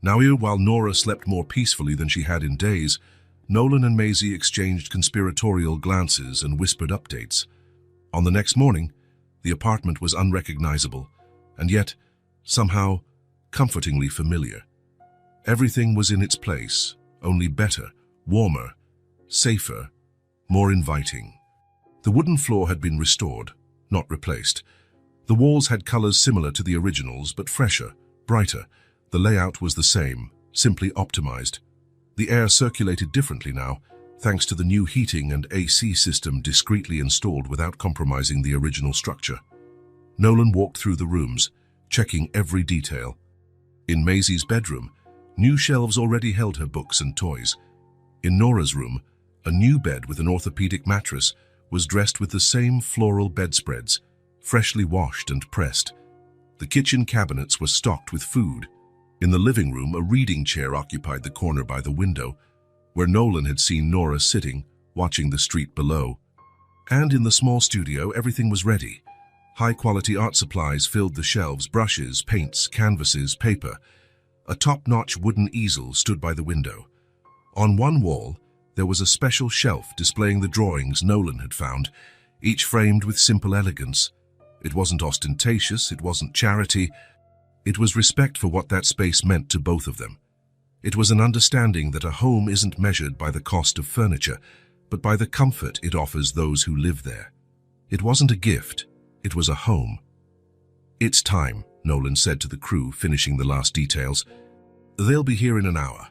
Now, while Nora slept more peacefully than she had in days, Nolan and Maisie exchanged conspiratorial glances and whispered updates. On the next morning, the apartment was unrecognizable, and yet, somehow, comfortingly familiar. Everything was in its place, only better, warmer, safer, more inviting. The wooden floor had been restored, not replaced. The walls had colors similar to the originals, but fresher, brighter. The layout was the same, simply optimized. The air circulated differently now, thanks to the new heating and AC system discreetly installed without compromising the original structure. Nolan walked through the rooms, checking every detail. In Maisie's bedroom, new shelves already held her books and toys. In Nora's room, a new bed with an orthopedic mattress was dressed with the same floral bedspreads, freshly washed and pressed. The kitchen cabinets were stocked with food. In the living room, a reading chair occupied the corner by the window, where Nolan had seen Nora sitting, watching the street below. And in the small studio, everything was ready. High-quality art supplies filled the shelves: brushes, paints, canvases, paper. A top-notch wooden easel stood by the window. On one wall, there was a special shelf displaying the drawings Nolan had found, each framed with simple elegance. It wasn't ostentatious, it wasn't charity. It was respect for what that space meant to both of them. It was an understanding that a home isn't measured by the cost of furniture, but by the comfort it offers those who live there. It wasn't a gift, it was a home. "It's time," Nolan said to the crew, finishing the last details. "They'll be here in an hour."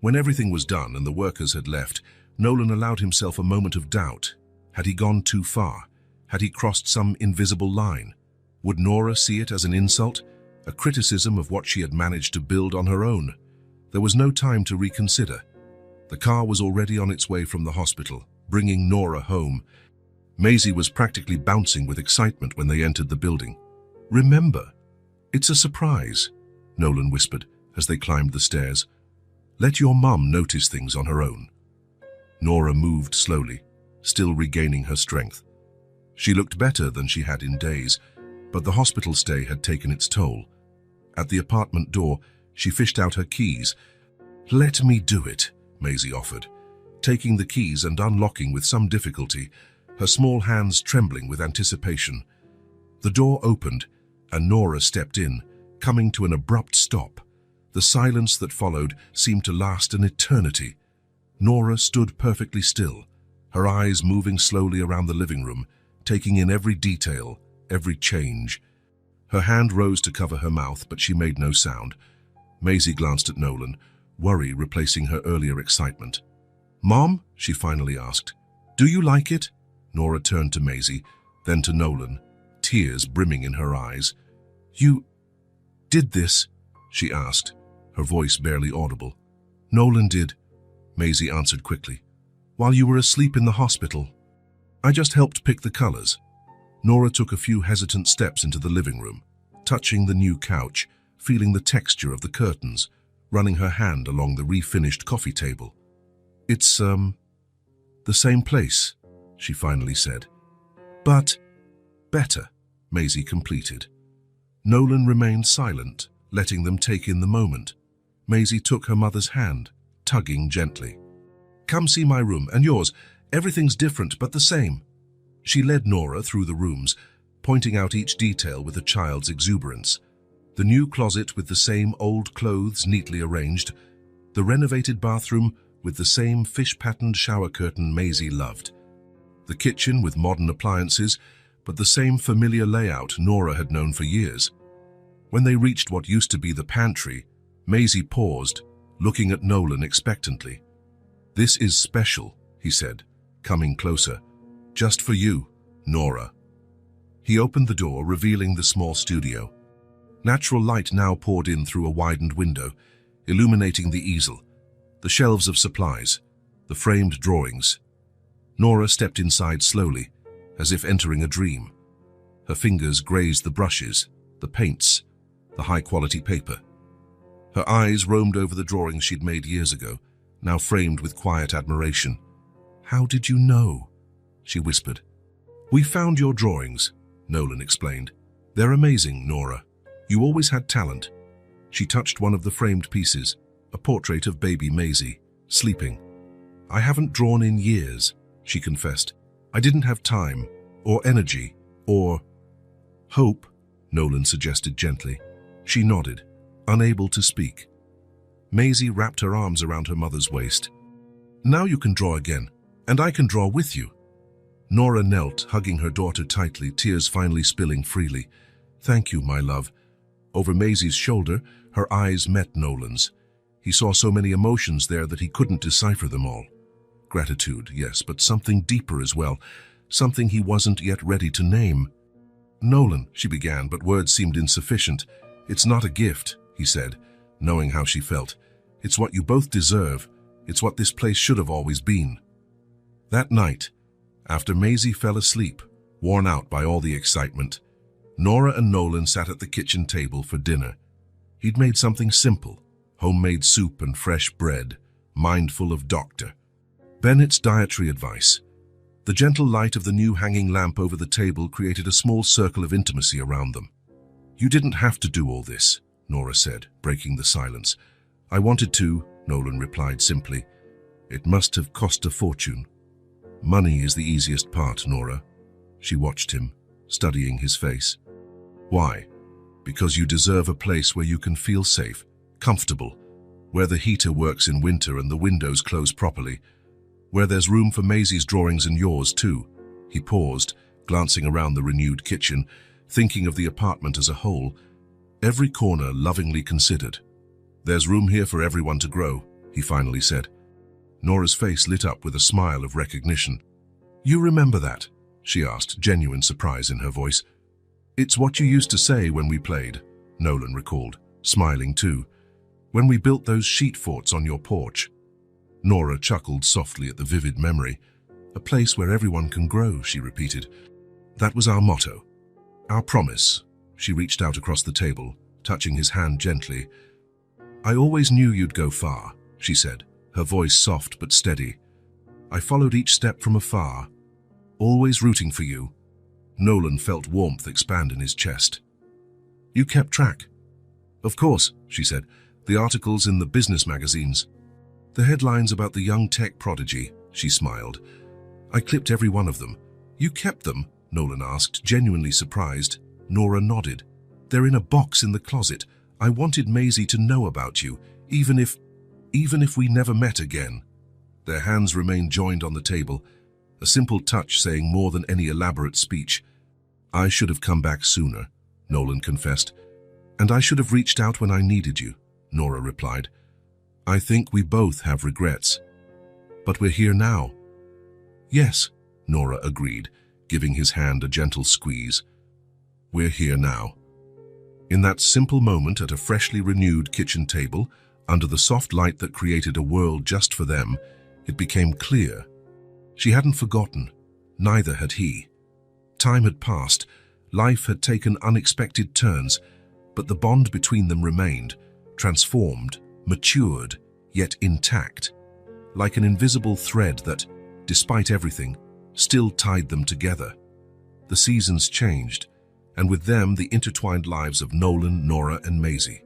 When everything was done and the workers had left, Nolan allowed himself a moment of doubt. Had he gone too far? Had he crossed some invisible line? Would Nora see it as an insult, a criticism of what she had managed to build on her own? There was no time to reconsider. The car was already on its way from the hospital, bringing Nora home. Maisie was practically bouncing with excitement when they entered the building. "Remember, it's a surprise," Nolan whispered as they climbed the stairs. "Let your mum notice things on her own." Nora moved slowly, still regaining her strength. She looked better than she had in days, but the hospital stay had taken its toll. At the apartment door, she fished out her keys. "Let me do it," Maisie offered, taking the keys and unlocking with some difficulty, her small hands trembling with anticipation. The door opened, and Nora stepped in, coming to an abrupt stop. The silence that followed seemed to last an eternity. Nora stood perfectly still, her eyes moving slowly around the living room, taking in every detail, every change. Her hand rose to cover her mouth, but she made no sound. Maisie glanced at Nolan, worry replacing her earlier excitement. "Mom?" she finally asked. "Do you like it?" Nora turned to Maisie, then to Nolan, tears brimming in her eyes. "You did this?" she asked, her voice barely audible. "Nolan did," Maisie answered quickly. "While you were asleep in the hospital. I just helped pick the colors." Nora took a few hesitant steps into the living room, touching the new couch, feeling the texture of the curtains, running her hand along the refinished coffee table. "It's, the same place," she finally said. "But better," Maisie completed. Nolan remained silent, letting them take in the moment. Maisie took her mother's hand, tugging gently. "Come see my room, and yours. Everything's different, but the same." She led Nora through the rooms, pointing out each detail with a child's exuberance. The new closet with the same old clothes neatly arranged, the renovated bathroom with the same fish-patterned shower curtain Maisie loved, the kitchen with modern appliances, but the same familiar layout Nora had known for years. When they reached what used to be the pantry, Maisie paused, looking at Nolan expectantly. "This is special," he said, coming closer. "Just for you, Nora." He opened the door, revealing the small studio. Natural light now poured in through a widened window, illuminating the easel, the shelves of supplies, the framed drawings. Nora stepped inside slowly, as if entering a dream. Her fingers grazed the brushes, the paints, the high-quality paper. Her eyes roamed over the drawings she'd made years ago, now framed with quiet admiration. "How did you know?" she whispered. "We found your drawings," Nolan explained. "They're amazing, Nora. You always had talent." She touched one of the framed pieces, a portrait of baby Maisie, sleeping. "I haven't drawn in years," she confessed. "I didn't have time, or energy, or hope," Nolan suggested gently. She nodded, unable to speak. Maisie wrapped her arms around her mother's waist. "Now you can draw again, and I can draw with you." Nora knelt, hugging her daughter tightly, tears finally spilling freely. "Thank you, my love." Over Maisie's shoulder, her eyes met Nolan's. He saw so many emotions there that he couldn't decipher them all. Gratitude, yes, but something deeper as well, something he wasn't yet ready to name. Nolan, she began, but words seemed insufficient. It's not a gift, he said, knowing how she felt. It's what you both deserve. It's what this place should have always been. That night, after Maisie fell asleep, worn out by all the excitement, Nora and Nolan sat at the kitchen table for dinner. He'd made something simple, homemade soup and fresh bread, mindful of Dr. Bennett's dietary advice. The gentle light of the new hanging lamp over the table created a small circle of intimacy around them. You didn't have to do all this, Nora said, breaking the silence. I wanted to, Nolan replied simply. It must have cost a fortune. Money is the easiest part, Nora. She watched him, studying his face. Why? Because you deserve a place where you can feel safe, comfortable, where the heater works in winter and the windows close properly, where there's room for Maisie's drawings and yours too. He paused, glancing around the renewed kitchen, thinking of the apartment as a whole, every corner lovingly considered. There's room here for everyone to grow, he finally said. Nora's face lit up with a smile of recognition. You remember that? She asked, genuine surprise in her voice. It's what you used to say when we played, Nolan recalled, smiling too. When we built those sheet forts on your porch. Nora chuckled softly at the vivid memory. A place where everyone can grow, she repeated. That was our motto. Our promise. She reached out across the table, touching his hand gently. I always knew you'd go far, she said, her voice soft but steady. I followed each step from afar, always rooting for you. Nolan felt warmth expand in his chest. You kept track? Of course, she said. The articles in the business magazines. The headlines about the young tech prodigy, she smiled. I clipped every one of them. You kept them? Nolan asked, genuinely surprised. Nora nodded. They're in a box in the closet. I wanted Maisie to know about you, even if we never met again. Their hands remained joined on the table, a simple touch saying more than any elaborate speech. I should have come back sooner, Nolan confessed. And I should have reached out when I needed you, Nora replied. I think we both have regrets. But we're here now. Yes, Nora agreed, giving his hand a gentle squeeze. We're here now. In that simple moment at a freshly renewed kitchen table, under the soft light that created a world just for them, it became clear. She hadn't forgotten, neither had he. Time had passed, life had taken unexpected turns, but the bond between them remained, transformed, matured, yet intact, like an invisible thread that, despite everything, still tied them together. The seasons changed, and with them the intertwined lives of Nolan, Nora, and Maisie.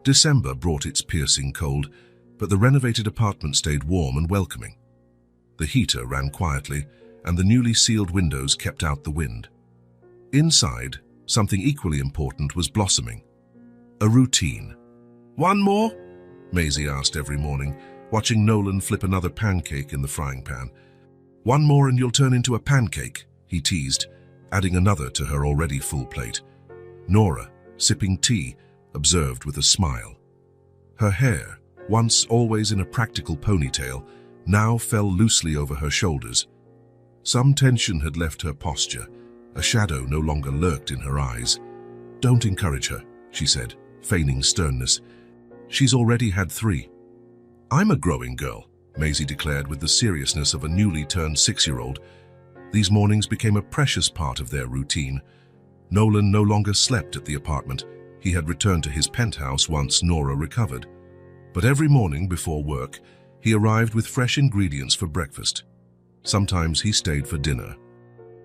December brought its piercing cold, but the renovated apartment stayed warm and welcoming. The heater ran quietly, and the newly sealed windows kept out the wind. Inside, something equally important was blossoming. A routine. One more? Maisie asked every morning, watching Nolan flip another pancake in the frying pan. One more and you'll turn into a pancake, he teased, adding another to her already full plate. Nora, sipping tea, observed with a smile. Her hair, once always in a practical ponytail, now fell loosely over her shoulders. Some tension had left her posture. A shadow no longer lurked in her eyes. Don't encourage her, she said, feigning sternness. She's already had 3. I'm a growing girl, Maisie declared with the seriousness of a newly turned 6-year-old. These mornings became a precious part of their routine. Nolan no longer slept at the apartment. He had returned to his penthouse once Nora recovered. But every morning before work, he arrived with fresh ingredients for breakfast. Sometimes he stayed for dinner.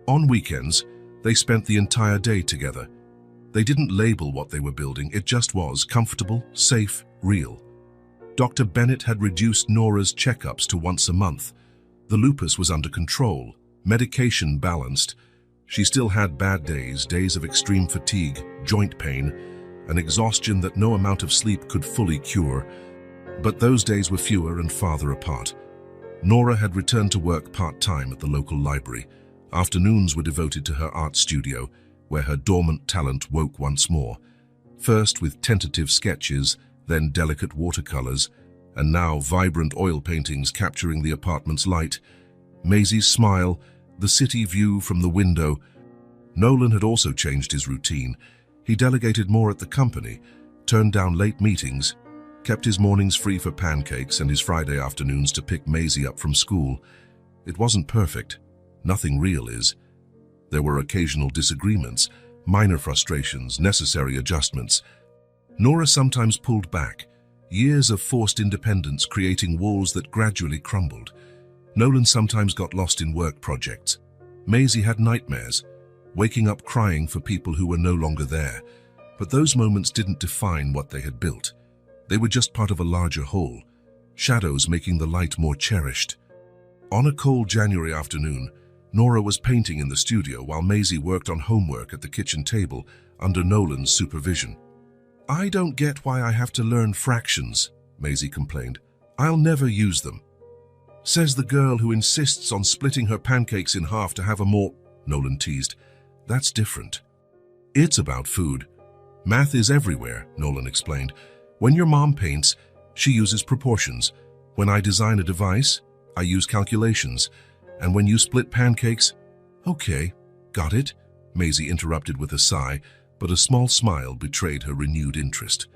On weekends, they spent the entire day together. They didn't label what they were building, it just was comfortable, safe, real. Dr. Bennett had reduced Nora's checkups to once a month. The lupus was under control, medication balanced. She still had bad days, days of extreme fatigue, joint pain, an exhaustion that no amount of sleep could fully cure. But those days were fewer and farther apart. Nora had returned to work part-time at the local library. Afternoons were devoted to her art studio, where her dormant talent woke once more. First with tentative sketches, then delicate watercolors, and now vibrant oil paintings capturing the apartment's light. Maisie's smile, the city view from the window, Nolan had also changed his routine. He delegated more at the company, turned down late meetings, kept his mornings free for pancakes and his Friday afternoons to pick Maisie up from school. It wasn't perfect. Nothing real is. There were occasional disagreements, minor frustrations, necessary adjustments. Nora sometimes pulled back, years of forced independence creating walls that gradually crumbled. Nolan sometimes got lost in work projects. Maisie had nightmares, waking up crying for people who were no longer there. But those moments didn't define what they had built. They were just part of a larger whole, shadows making the light more cherished. On a cold January afternoon, Nora was painting in the studio while Maisie worked on homework at the kitchen table under Nolan's supervision. "I don't get why I have to learn fractions," Maisie complained. "I'll never use them." "Says the girl who insists on splitting her pancakes in half to have a more," Nolan teased. "That's different." "It's about food. Math is everywhere," Nolan explained. "When your mom paints, she uses proportions. When I design a device, I use calculations. And when you split pancakes—" "Okay, got it," Maisie interrupted with a sigh, but a small smile betrayed her renewed interest.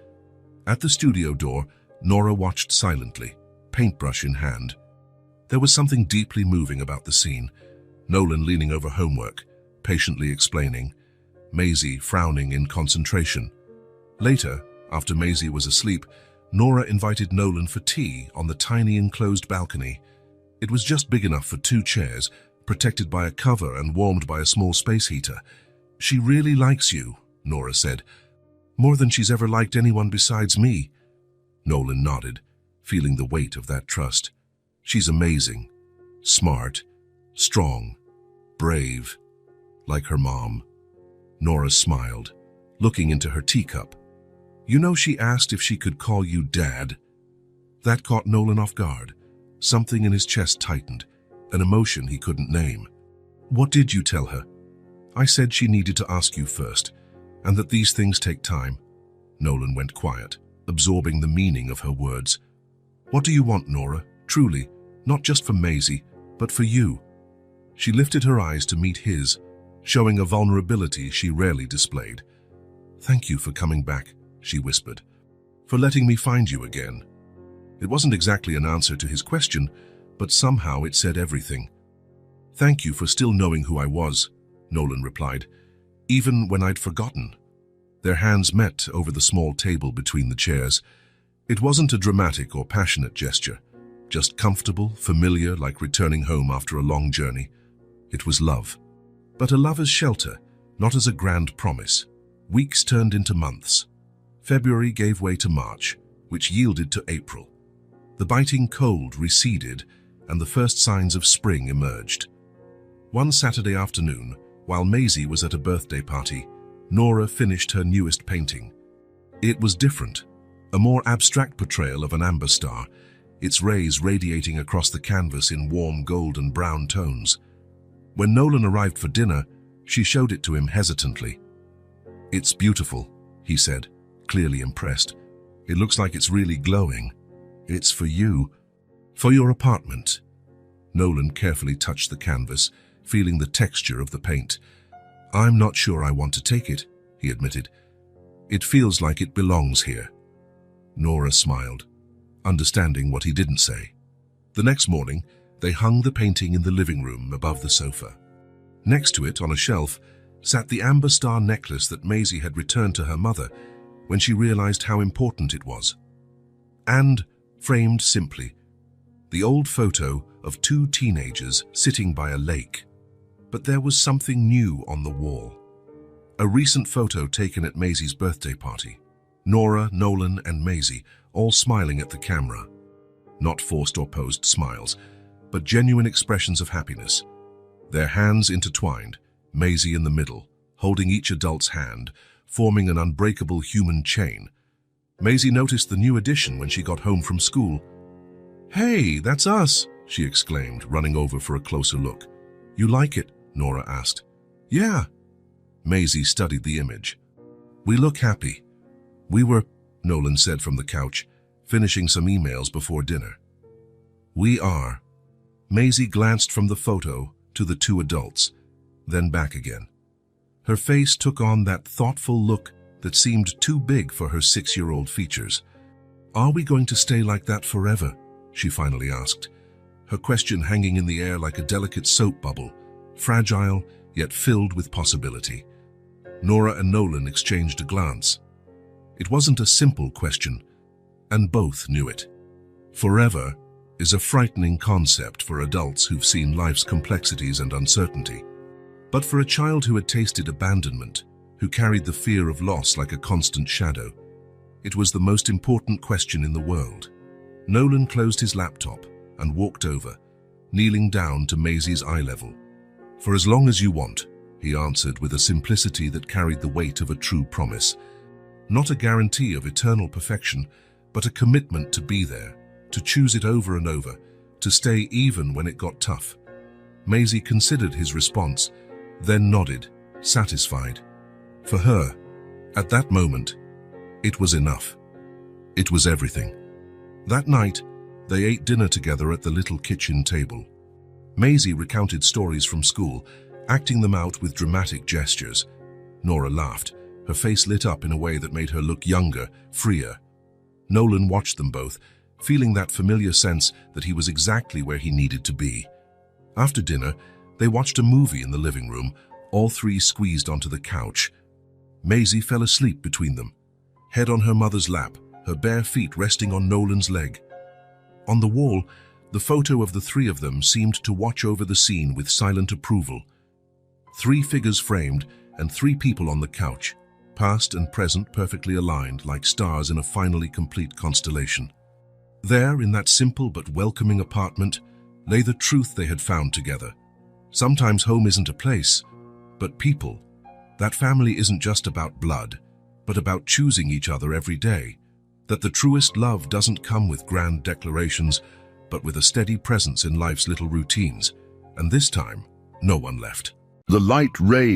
At the studio door, Nora watched silently, paintbrush in hand. There was something deeply moving about the scene. Nolan leaning over homework, patiently explaining, Maisie frowning in concentration. Later, after Maisie was asleep, Nora invited Nolan for tea on the tiny enclosed balcony. It was just big enough for 2 chairs, protected by a cover and warmed by a small space heater. "She really likes you," Nora said. "More than she's ever liked anyone besides me." Nolan nodded, feeling the weight of that trust. "She's amazing, smart, strong, brave, like her mom." Nora smiled, looking into her teacup. "You know, she asked if she could call you Dad." That caught Nolan off guard. Something in his chest tightened, an emotion he couldn't name. "What did you tell her?" "I said she needed to ask you first, and that these things take time." Nolan went quiet, absorbing the meaning of her words. "What do you want, Nora? Truly, not just for Maisie, but for you." She lifted her eyes to meet his, showing a vulnerability she rarely displayed. "Thank you for coming back," she whispered. "For letting me find you again." It wasn't exactly an answer to his question, but somehow it said everything. "Thank you for still knowing who I was," Nolan replied, "even when I'd forgotten." Their hands met over the small table between the chairs. It wasn't a dramatic or passionate gesture, just comfortable, familiar, like returning home after a long journey. It was love. But a lover's shelter, not as a grand promise. Weeks turned into months. February gave way to March, which yielded to April. The biting cold receded, and the first signs of spring emerged. One Saturday afternoon, while Maisie was at a birthday party, Nora finished her newest painting. It was different, a more abstract portrayal of an amber star, its rays radiating across the canvas in warm gold and brown tones. When Nolan arrived for dinner, she showed it to him hesitantly. "It's beautiful," he said, clearly impressed. "It looks like it's really glowing. It's for you. For your apartment." Nolan carefully touched the canvas, feeling the texture of the paint. "I'm not sure I want to take it," he admitted. "It feels like it belongs here." Nora smiled, understanding what he didn't say. The next morning, they hung the painting in the living room above the sofa. Next to it, on a shelf, sat the amber star necklace that Maisie had returned to her mother when she realized how important it was. And, framed simply, the old photo of 2 teenagers sitting by a lake. But there was something new on the wall. A recent photo taken at Maisie's birthday party. Nora, Nolan, and Maisie all smiling at the camera. Not forced or posed smiles, but genuine expressions of happiness. Their hands intertwined, Maisie in the middle, holding each adult's hand, forming an unbreakable human chain. Maisie noticed the new addition when she got home from school. "Hey, that's us!" she exclaimed, running over for a closer look. "You like it?" Nora asked. "Yeah." Maisie studied the image. "We look happy." "We were," Nolan said from the couch, finishing some emails before dinner. "We are." Maisie glanced from the photo to the 2 adults, then back again. Her face took on that thoughtful look that seemed too big for her 6-year-old features. "Are we going to stay like that forever?" she finally asked, her question hanging in the air like a delicate soap bubble, fragile yet filled with possibility. Nora and Nolan exchanged a glance. It wasn't a simple question, and both knew it. Forever is a frightening concept for adults who've seen life's complexities and uncertainty. But for a child who had tasted abandonment, who carried the fear of loss like a constant shadow, it was the most important question in the world. Nolan closed his laptop and walked over, kneeling down to Maisie's eye level. "For as long as you want," he answered with a simplicity that carried the weight of a true promise. Not a guarantee of eternal perfection, but a commitment to be there, to choose it over and over, to stay even when it got tough. Maisie considered his response, then nodded, satisfied. For her, at that moment, it was enough. It was everything. That night, they ate dinner together at the little kitchen table. Maisie recounted stories from school, acting them out with dramatic gestures. Nora laughed, her face lit up in a way that made her look younger, freer. Nolan watched them both, feeling that familiar sense that he was exactly where he needed to be. After dinner, they watched a movie in the living room, all three squeezed onto the couch. Maisie fell asleep between them, head on her mother's lap, her bare feet resting on Nolan's leg. On the wall, the photo of the three of them seemed to watch over the scene with silent approval. 3 figures framed and 3 people on the couch, past and present perfectly aligned like stars in a finally complete constellation. There, in that simple but welcoming apartment, lay the truth they had found together. Sometimes home isn't a place, but people. That family isn't just about blood, but about choosing each other every day. That the truest love doesn't come with grand declarations, but with a steady presence in life's little routines. And this time, no one left. The light rain